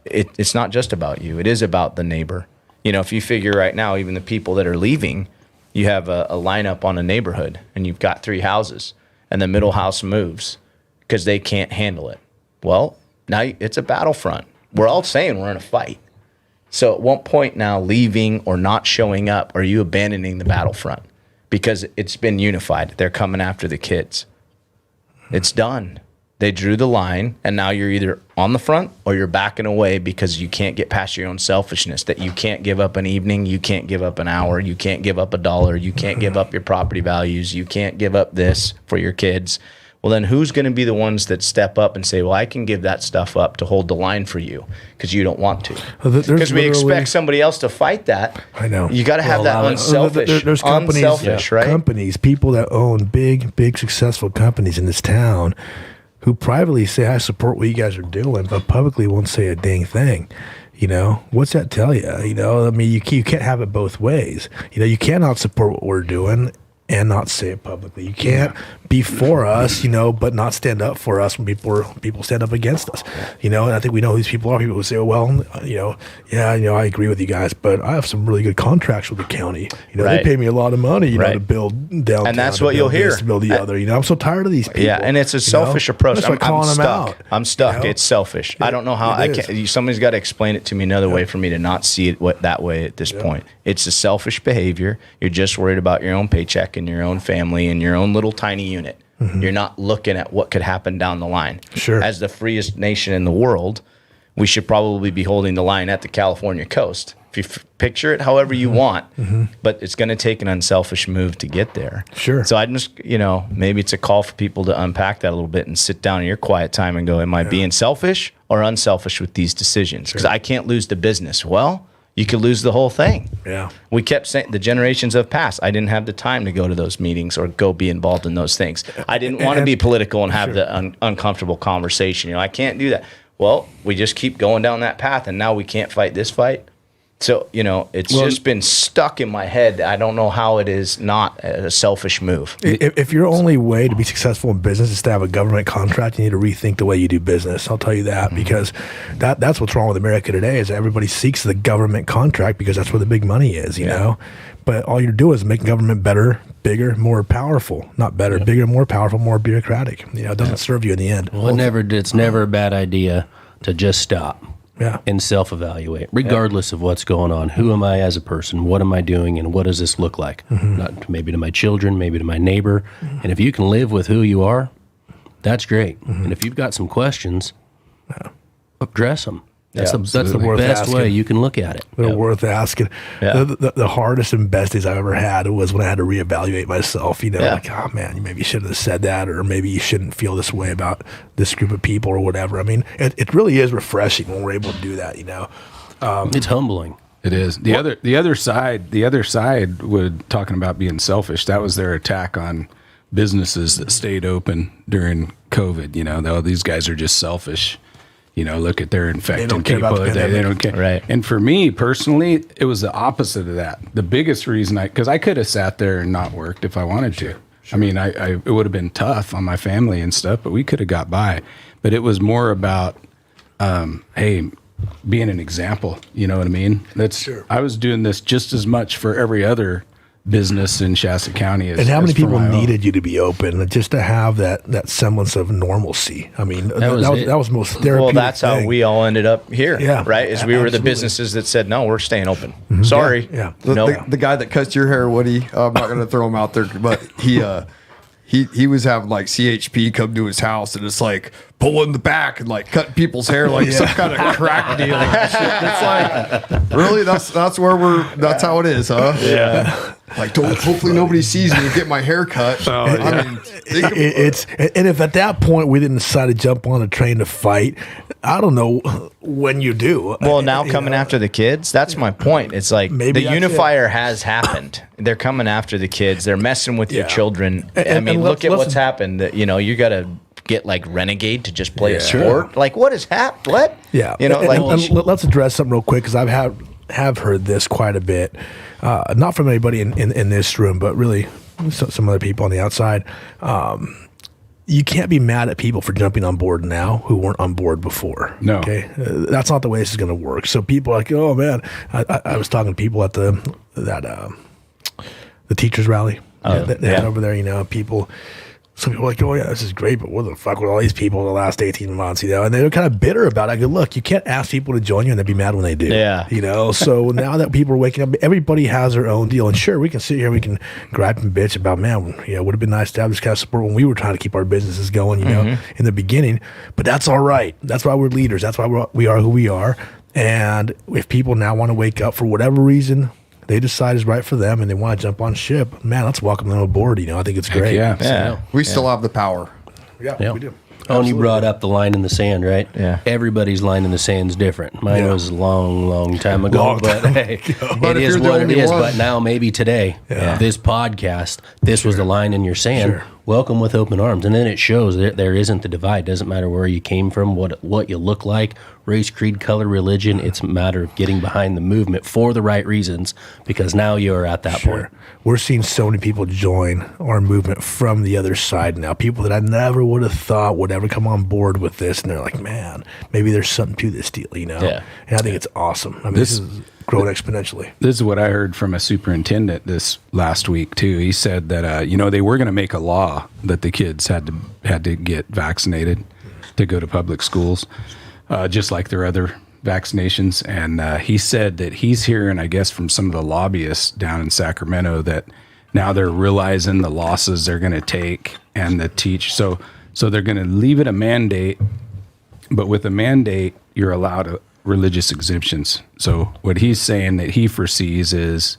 it's not just about you. It is about the neighbor. If you figure right now, even the people that are leaving, you have a lineup on a neighborhood and you've got 3 houses and the middle house moves because they can't handle it. Well, now it's a battlefront. We're all saying we're in a fight. So at what point now, leaving or not showing up, are you abandoning the battlefront? Because it's been unified. They're coming after the kids. It's done. They drew the line, and now you're either on the front or you're backing away because you can't get past your own selfishness, that you can't give up an evening, you can't give up an hour, you can't give up $1, you can't give up your property values, you can't give up this for your kids. Well, then who's going to be the ones that step up and say, well, I can give that stuff up to hold the line for you because you don't want to? Because we expect somebody else to fight that. I know. You got to have that unselfish. There's companies, unselfish, right? Companies, people that own big, successful companies in this town who privately say, I support what you guys are doing, but publicly won't say a dang thing. What's that tell you? I mean, you can't have it both ways. You cannot support what we're doing and not say it publicly. You can't be for us, but not stand up for us when people stand up against us. And I think we know who these people are. People who say, well, I agree with you guys, but I have some really good contracts with the county. They pay me a lot of money, to build downtown. And that's what you'll hear. To build the other. I'm so tired of these people. Yeah, and it's a selfish approach. That's why calling them out. I'm stuck. It's selfish. I don't know how. Somebody's got to explain it to me another way for me to not see it that way at this point. It's a selfish behavior. You're just worried about your own paycheck and your own family and your own little tiny unit. You're not looking at what could happen down the line. Sure. As the freest nation in the world, we should probably be holding the line at the California coast. If you picture it however you want, but it's going to take an unselfish move to get there. Sure. So I just, maybe it's a call for people to unpack that a little bit and sit down in your quiet time and go, am I being selfish or unselfish with these decisions? Because I can't lose the business. Well, you could lose the whole thing. Yeah. We kept saying the generations have passed. I didn't have the time to go to those meetings or go be involved in those things. I didn't want to be political and have the uncomfortable conversation. I can't do that. Well, we just keep going down that path, and now we can't fight this fight. So, it's just been stuck in my head. I don't know how it is not a selfish move. If your only way to be successful in business is to have a government contract, you need to rethink the way you do business. I'll tell you that, because that's what's wrong with America today is everybody seeks the government contract because that's where the big money is, you know? But all you're doing is making government better, bigger, more powerful. Not better, bigger, more powerful, more bureaucratic. It doesn't serve you in the end. Well, it's never a bad idea to just stop. and self-evaluate, regardless of what's going on. Who am I as a person? What am I doing? And what does this look like? Not maybe to my children, maybe to my neighbor. And if you can live with who you are, that's great. And if you've got some questions, address them. That's the best way you can look at it. They're worth asking. The hardest and best days I've ever had was when I had to reevaluate myself. Like, oh man, you maybe shouldn't have said that, or maybe you shouldn't feel this way about this group of people or whatever. I mean, it really is refreshing when we're able to do that. It's humbling. It is. The other side would talking about being selfish. That was their attack on businesses that stayed open during COVID. Oh, these guys are just selfish. Look at they're infecting people. They don't care. Right. And for me personally, it was the opposite of that. The biggest reason because I could have sat there and not worked if I wanted to. I mean, it would have been tough on my family and stuff, but we could have got by. But it was more about, hey, being an example. You know what I mean? I was doing this just as much for every other business in Shasta County. And how many people needed you to be open just to have that semblance of normalcy? I mean, that was most therapeutic. Well, that's how we all ended up here, right? Is we were the businesses that said, no, we're staying open. Sorry. The guy that cuts your hair, Woody, I'm not going to throw him out there, but he was having like CHP come to his house and it's like pulling the back and like cutting people's hair like some kind of crack deal. It's like, really? That's that's how it is, huh? Yeah. Like, hopefully nobody sees me and get my hair cut. I mean, and if at that point we didn't decide to jump on a train to fight, I don't know when you do. Well, now coming after the kids, that's my point. It's like the unifier has happened. They're coming after the kids. They're messing with your children. I mean, look at what's happened. You got to get like renegade to just play a sport. Like, what is happened? What? Yeah. And let's address something real quick because I've have heard this quite a bit. Not from anybody in this room, but really some other people on the outside. You can't be mad at people for jumping on board now who weren't on board before. No. Okay? That's not the way this is going to work. So people are like, oh, man. I was talking to people at the teachers rally they had over there, people. Some people are like, oh, yeah, this is great, but what the fuck with all these people in the last 18 months, And they were kind of bitter about it. I go, look, you can't ask people to join you and then be mad when they do. Yeah. So now that people are waking up, everybody has their own deal. And sure, we can sit here, we can gripe and bitch about, man, would have been nice to have this kind of support when we were trying to keep our businesses going, in the beginning. But that's all right. That's why we're leaders. That's why we are who we are. And if people now want to wake up for whatever reason, they decide is right for them and they want to jump on ship, man, let's welcome them aboard. I think it's great. We still have the power. Yeah, we do. Oh, and you brought up the line in the sand, right? Yeah. Everybody's line in the sand's different. Mine was a long time ago, but hey, it is what it is. But now maybe today, this podcast, this was the line in your sand. Sure. Welcome with open arms. And then it shows that there isn't the divide. Doesn't matter where you came from, what you look like, race, creed, color, religion. It's a matter of getting behind the movement for the right reasons, because now you're at that point. We're seeing so many people join our movement from the other side now. People that I never would have thought would ever come on board with this. And they're like, man, maybe there's something to this deal, Yeah. And I think it's awesome. I mean, this is growing exponentially. This is what I heard from a superintendent this last week too. He said that they were going to make a law that the kids had to get vaccinated to go to public schools, just like their other vaccinations. And he said that he's hearing, I guess, from some of the lobbyists down in Sacramento that now they're realizing the losses they're going to take and the teach. So they're going to leave it a mandate, but with a mandate, you're allowed religious exemptions. So what he's saying that he foresees is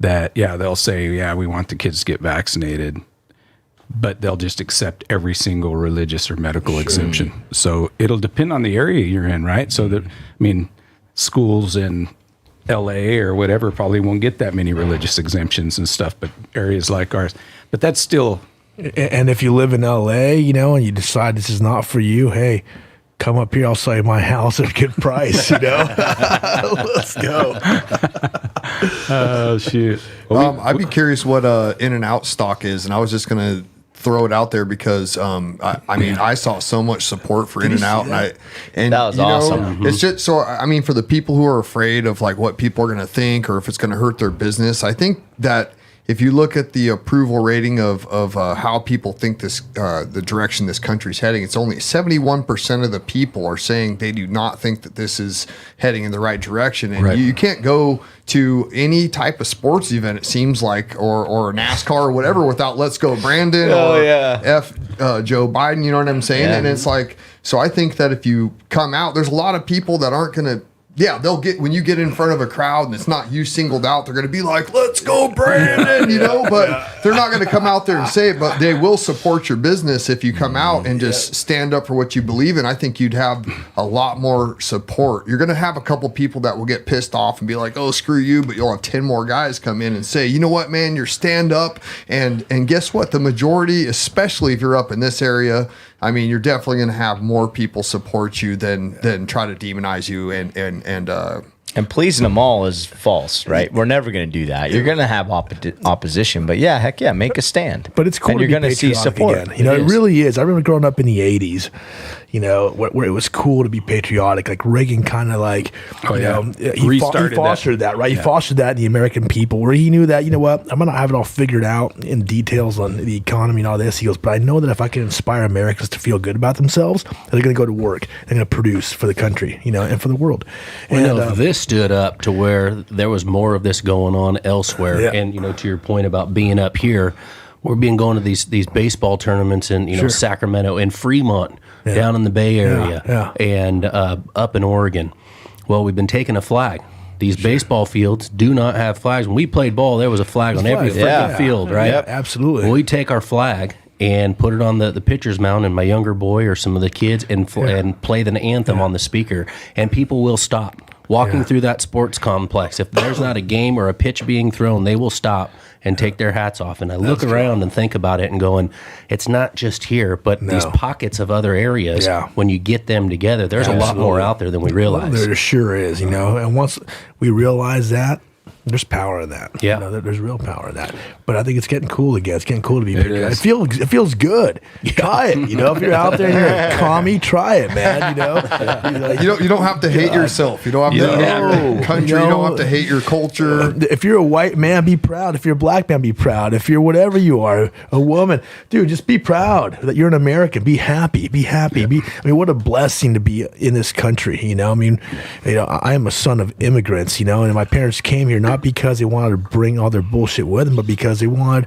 that, they'll say, we want the kids to get vaccinated, but they'll just accept every single religious or medical exemption. So it'll depend on the area you're in, right? So that, schools in LA or whatever probably won't get that many religious exemptions and stuff, but areas like ours, but that's still. And if you live in LA, and you decide this is not for you, hey, come up here, I'll sell you my house at a good price, Let's go. Oh, shoot. Well, I'd be curious what In-N-Out stock is, and I was just going to throw it out there because I saw so much support for In-N-Out, and that was awesome. It's just so for the people who are afraid of like what people are going to think or if it's going to hurt their business, I think that if you look at the approval rating of how people think the direction this country's heading, it's only 71% of the people are saying they do not think that this is heading in the right direction. And you can't go to any type of sports event, it seems like, or NASCAR or whatever, without "Let's Go Brandon" F Joe Biden. You know what I'm saying? And it's like, so I think that if you come out, there's a lot of people that aren't going to. Yeah, they'll get, when you get in front of a crowd and it's not you singled out, they're going to be like, "Let's go, Brandon," you know, but they're not going to come out there and say it, but they will support your business if you come out and just stand up for what you believe in. I think you'd have a lot more support. You're going to have a couple people that will get pissed off and be like, "Oh, screw you," but you'll have 10 more guys come in and say, "You know what, man, you're stand up." And guess what? The majority, especially if you're up in this area, I mean, you're definitely going to have more people support you than try to demonize you and pleasing them all is false, right? We're never going to do that. You're going to have opposition, but yeah, heck yeah, make a stand. But it's cool. And you're going to see support. Again. You know, it really is. I remember growing up in the '80s. You know, where it was cool to be patriotic. Like Reagan kind of like, he fostered that, right? Yeah. He fostered that in the American people, where he knew that, you know what, I'm going to have it all figured out in details on the economy and all this. He goes, but I know that if I can inspire Americans to feel good about themselves, they're going to go to work. They're going to produce for the country, you know, and for the world. Well, if this stood up to where there was more of this going on elsewhere, and, you know, to your point about being up here, we're going to these baseball tournaments in, you know, Sacramento and Fremont, down in the Bay Area, and up in Oregon. Well, we've been taking a flag. These baseball fields do not have flags. When we played ball, there was a flag on every freaking field, right? Yeah, absolutely. Well, we take our flag and put it on the pitcher's mound, and my younger boy or some of the kids, and play the anthem on the speaker, and people will stop. Walking through that sports complex, if there's not a game or a pitch being thrown, they will stop and take their hats off. And I look around and think about it and going, it's not just here, but these pockets of other areas, when you get them together, there's a lot more out there than we realize. Well, there sure is, you know. And once we realize that, there's power in that. Yeah. You know, there's real power in that. But I think it's getting cool again. It's getting cool to be patriotic. It feels good. Try it. You know, if you're out there and you're a commie, try it, man. You know, like, you don't have to hate yourself. You don't have to hate your country. You don't have to hate your culture. If you're a white man, be proud. If you're a black man, be proud. If you're whatever you are, a woman, dude, just be proud that you're an American. Be happy. Be happy. I mean, what a blessing to be in this country. You know, I mean, you know, I am a son of immigrants. You know, and my parents came here not because they wanted to bring all their bullshit with them, but because they wanted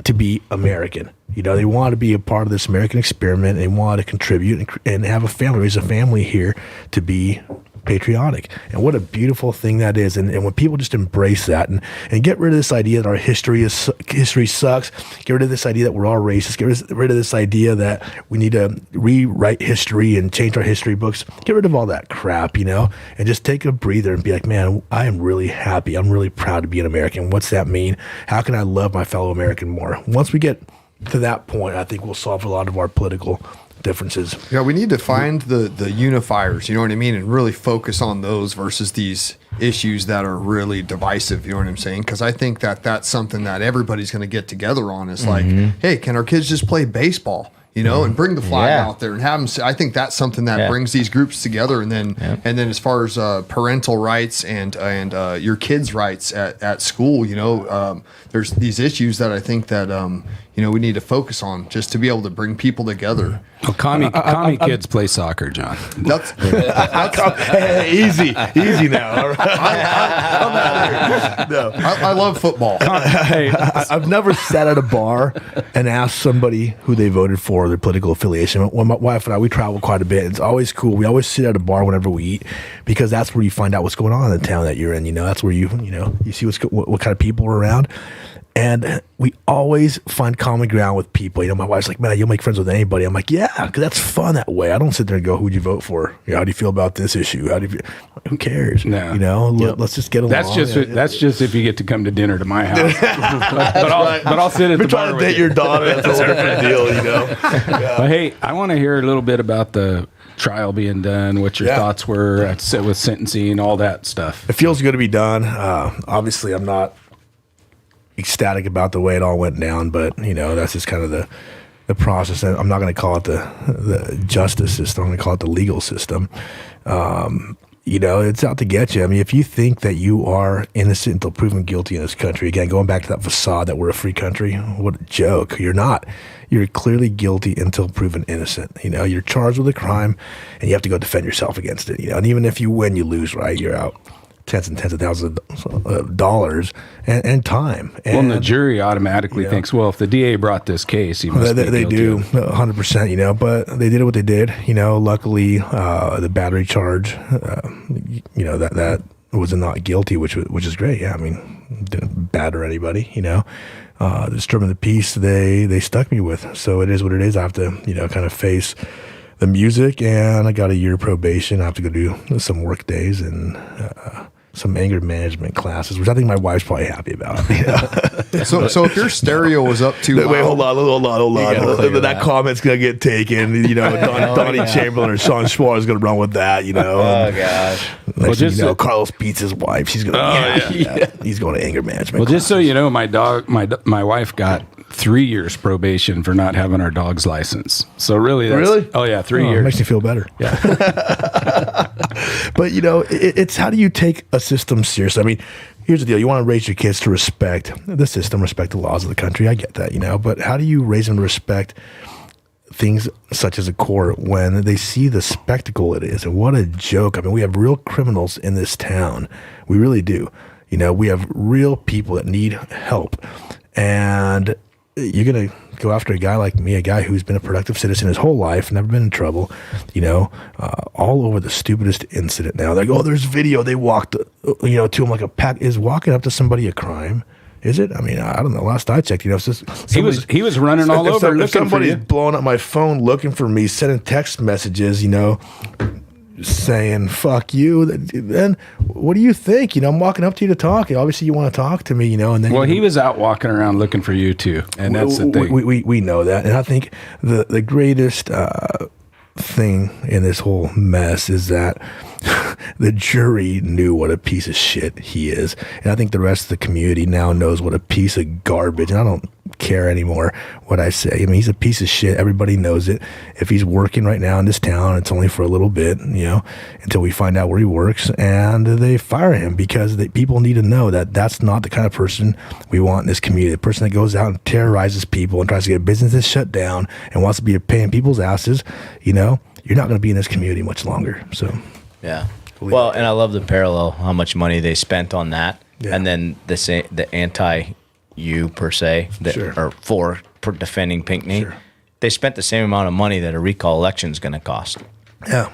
to be American. You know, they wanted to be a part of this American experiment. And they wanted to contribute and have a family, raise a family here to be patriotic. And what a beautiful thing that is. And when people just embrace that and get rid of this idea that our history sucks, get rid of this idea that we're all racist, get rid of this idea that we need to rewrite history and change our history books, get rid of all that crap, you know, and just take a breather and be like, man, I am really happy. I'm really proud to be an American. What's that mean? How can I love my fellow American more? Once we get to that point, I think we'll solve a lot of our political differences. Yeah, we need to find the unifiers, you know what I mean, and really focus on those versus these issues that are really divisive, you know what I'm saying? Because I think that that's something that everybody's going to get together on is like, hey, can our kids just play baseball? You know, and bring the flag out there and have them. I think that's something that brings these groups together. And then, as far as parental rights and your kids' rights at school, you know, there's these issues that I think that you know we need to focus on just to be able to bring people together. Well, commie kids play soccer, John. That's easy now. All right. I love football. I've never sat at a bar and asked somebody who they voted for, their political affiliation. When my wife and I, we travel quite a bit. It's always cool. We always sit at a bar whenever we eat because that's where you find out what's going on in the town that you're in. You know, that's where you see what kind of people are around. And we always find common ground with people. You know, my wife's like, man, you'll make friends with anybody. I'm like, yeah, because that's fun that way. I don't sit there and go, who'd you vote for? You know, how do you feel about this issue? Who cares? No. You know, let's just get along. That's just if you get to come to dinner to my house. but I'll sit at the bar trying to date your daughter. That's a whole different deal, you know. But hey, I want to hear a little bit about the trial being done, what your thoughts were with sentencing, all that stuff. It feels good to be done. Obviously, I'm not ecstatic about the way it all went down, but you know that's just kind of the process. I'm not going to call it the justice system. I'm going to call it the legal system. it's out to get you. I mean, if you think that you are innocent until proven guilty in this country, again, going back to that facade that we're a free country, what a joke. You're not. You're clearly guilty until proven innocent. You're charged with a crime, and you have to go defend yourself against it. And even if you win, you lose, right? You're out tens and tens of thousands of dollars and time. And the jury automatically thinks, well, if the DA brought this case, he must be they guilty. do 100%, but they did what they did. Luckily, the battery charge, that was a not guilty, which is great. Yeah, I mean, didn't batter anybody. The disturbing the peace they stuck me with. So it is what it is. I have to kind of face the music, and I got a year probation. I have to go do some work days and some anger management classes, which I think my wife's probably happy about. So if your stereo was up too loud, Wait, hold on. That comment's gonna get taken. Donnie Chamberlain or Sean Schwartz is gonna run with that. Oh gosh. Next thing Carlos beats his wife. She's gonna. He's going to anger management. Well, classes. just so you know, my wife got 3 years probation for not having our dog's license. So really, oh yeah, 3 years. Makes me feel better. Yeah. But it's how do you take a system seriously? I mean, here's the deal: you want to raise your kids to respect the system, respect the laws of the country. I get that, but how do you raise them to respect things such as a court when they see the spectacle it is? And what a joke! I mean, we have real criminals in this town. We really do. We have real people that need help, and you're gonna go after a guy like me, a guy who's been a productive citizen his whole life, never been in trouble, all over the stupidest incident now. They're like, oh, there's video. They walked, to him like a pack. Is walking up to somebody a crime? Is it? I mean, I don't know. Last I checked, it's just he was running all over looking if somebody's for you. blowing up my phone looking for me, sending text messages, saying "fuck you," then what do you think? I'm walking up to you to talk. Obviously, you want to talk to me, and then he was out walking around looking for you too, and that's the thing. We know that, and I think the greatest thing in this whole mess is that the jury knew what a piece of shit he is, and I think the rest of the community now knows what a piece of garbage. And I don't care anymore what I say. I mean, he's a piece of shit. Everybody knows it. If he's working right now in this town, it's only for a little bit, until we find out where he works, and they fire him because people need to know that that's not the kind of person we want in this community. The person that goes out and terrorizes people and tries to get businesses shut down and wants to be paying people's asses, you're not going to be in this community much longer. So, yeah. Well, and I love the parallel, how much money they spent on that, and then the anti-you per se, or for defending Pinckney, they spent the same amount of money that a recall election is going to cost. Yeah.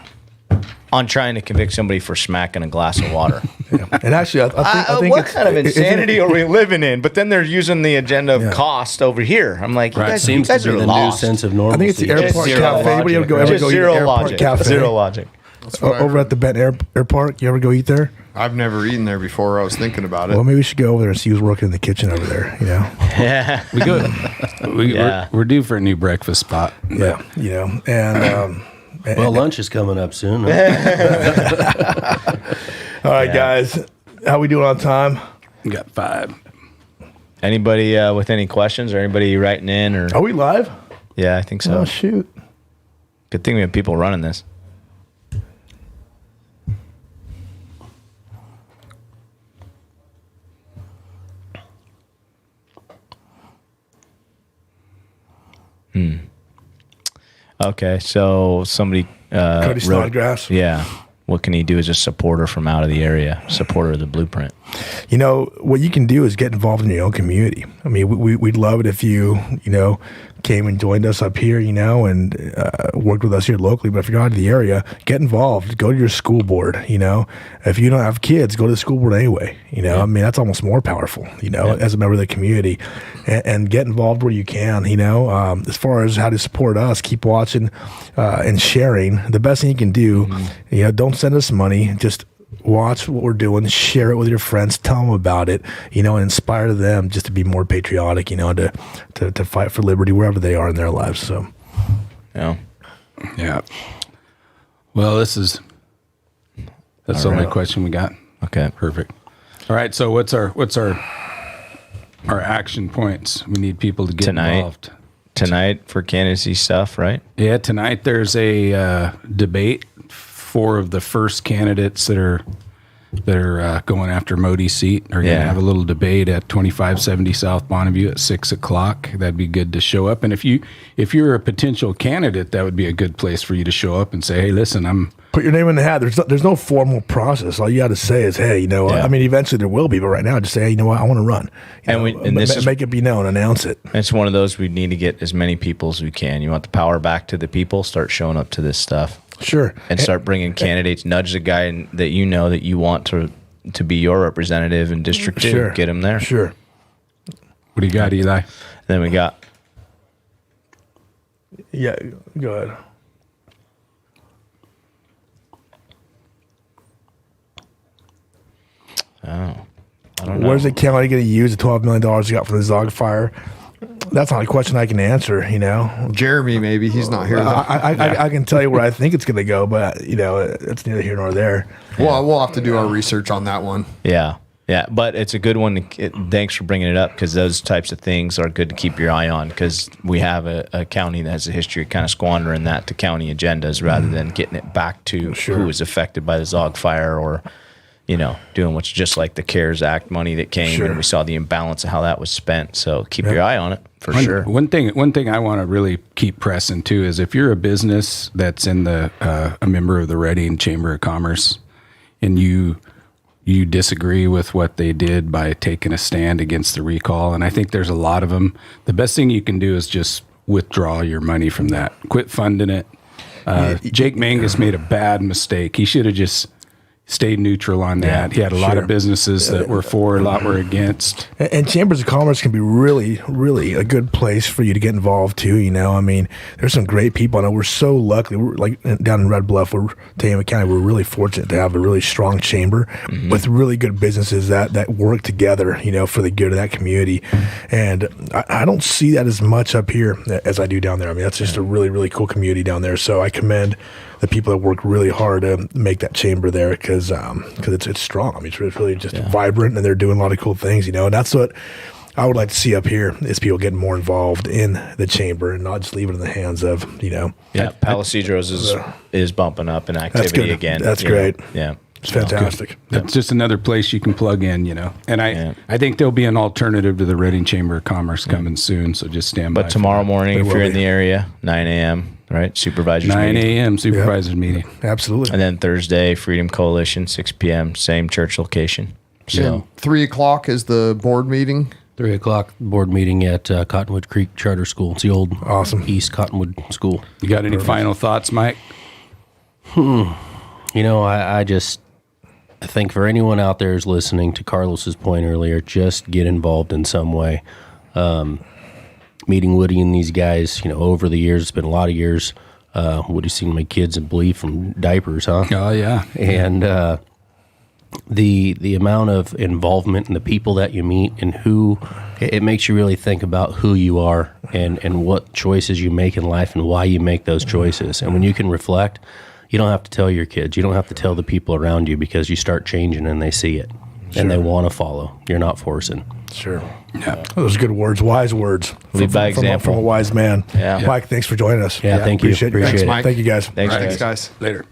On trying to convict somebody for smacking a glass of water. And actually, I think what kind of insanity are we living in? But then they're using the agenda of cost over here. I'm like, you guys seems to be are the lost. new sense of normalcy. I think it's the Airport Cafe. Anybody ever go Just eat zero Airport logic. Cafe? Zero logic. Over at the Benton Air Park, you ever go eat there? I've never eaten there before. I was thinking about it. Well, maybe we should go over there and see who's working in the kitchen over there. Yeah. We go. We're due for a new breakfast spot. Yeah. And Well, lunch is coming up soon. all right, guys, how we doing on time? We got 5. Anybody with any questions or anybody writing in? Or Are we live? yeah, I think so. Oh shoot! Good thing we have people running this. Okay, so somebody Cody Snodgrass. Yeah. What can he do as a supporter from out of the area, supporter of the blueprint? What you can do is get involved in your own community. I mean, we'd love it if you came and joined us up here, and worked with us here locally. But if you're out of the area, get involved. Go to your school board. If you don't have kids, go to the school board anyway. I mean, that's almost more powerful. As a member of the community, and get involved where you can. As far as how to support us, keep watching and sharing. The best thing you can do. Don't send us money. Just watch what we're doing, share it with your friends, tell them about it, and inspire them just to be more patriotic, to fight for liberty wherever they are in their lives. So, Yeah. Well, that's the only question we got. Okay. Perfect. All right. So what's our action points? We need people to get involved Tonight for candidacy stuff, right? Yeah. Tonight there's a debate 4 of the first candidates that are going after Modi's seat are going to have a little debate at 2570 South Bonneview at 6:00. That'd be good to show up. And if you're a potential candidate, that would be a good place for you to show up and say, hey, listen, put your name in the hat. There's no formal process. All you got to say is, hey, you know, I mean, eventually there will be, but right now, just say, hey, you know what, I want to run. Make it be known, announce it. It's one of those we need to get as many people as we can. You want the power back to the people. Start showing up to this stuff. Sure. And start bringing candidates. Nudge the guy that you know that you want to be your representative in District 2. Sure. Get him there. Sure. what do you got, Eli? Then we got. Yeah, go ahead. Oh, I don't know. Where's the county going to use the $12 million you got from the Zog fire? That's not a question I can answer, you know. Jeremy, maybe he's not here. I can tell you where I think it's going to go, but you know, it's neither here nor there. Well, we'll have to do our research on that one. Yeah, but it's a good one. Thanks for bringing it up, because those types of things are good to keep your eye on, because we have a county that has a history of kind of squandering that to county agendas rather than getting it back to who was affected by the Zog fire, or you know, doing what's just like the CARES Act money that came, and we saw the imbalance of how that was spent. So keep your eye on it for sure. One thing I want to really keep pressing too is if you're a business that's in the a member of the Reading Chamber of Commerce, and you disagree with what they did by taking a stand against the recall, and I think there's a lot of them. The best thing you can do is just withdraw your money from that. Quit funding it. Jake Mangus made a bad mistake. He should have just stayed neutral on that. He had a lot of businesses that were for, a lot were against. And chambers of commerce can be really, really a good place for you to get involved too. You know, I mean, there's some great people. I know we're so lucky. We're like down in Red Bluff, Tama County, we're really fortunate to have a really strong chamber with really good businesses that work together, you know, for the good of that community. And I don't see that as much up here as I do down there. I mean, that's just a really, really cool community down there. So I commend the people that work really hard to make that chamber there, because it's strong. I mean, it's really just vibrant, and they're doing a lot of cool things, you know. And that's what I would like to see up here, is people getting more involved in the chamber and not just leave it in the hands of, you know. Yeah, Palisadros is bumping up in activity again. That's great. Yeah. It's fantastic. That's just another place you can plug in, you know. And I think there'll be an alternative to the Reading Chamber of Commerce coming soon, so just stand by. But tomorrow morning, if you're in the area, 9 a.m., right? Supervisors 9 meeting. a.m. supervisors meeting. Absolutely. And then Thursday, Freedom Coalition, 6 p.m., same church location. So 3:00 is the board meeting. 3:00 board meeting at Cottonwood Creek Charter School. It's the old East Cottonwood School. You got any final thoughts, Mike? You know, I think for anyone out there who's listening, to Carlos's point earlier, just get involved in some way. Meeting Woody and these guys, you know, over the years, it's been a lot of years. Woody's seen my kids and bleed from diapers, huh? Oh, yeah. And the amount of involvement and the people that you meet, and who, it makes you really think about who you are and what choices you make in life and why you make those choices. And when you can reflect, you don't have to tell your kids. You don't have to tell the people around you, because you start changing and they see it. And they want to follow. You're not forcing. Sure. Yeah. Those are good words, wise words. Lead by example. From a wise man. Yeah. Mike, thanks for joining us. Yeah, thank you. Appreciate Thanks, it. Mike. Thank you, guys. Thanks, Thanks, guys. Later.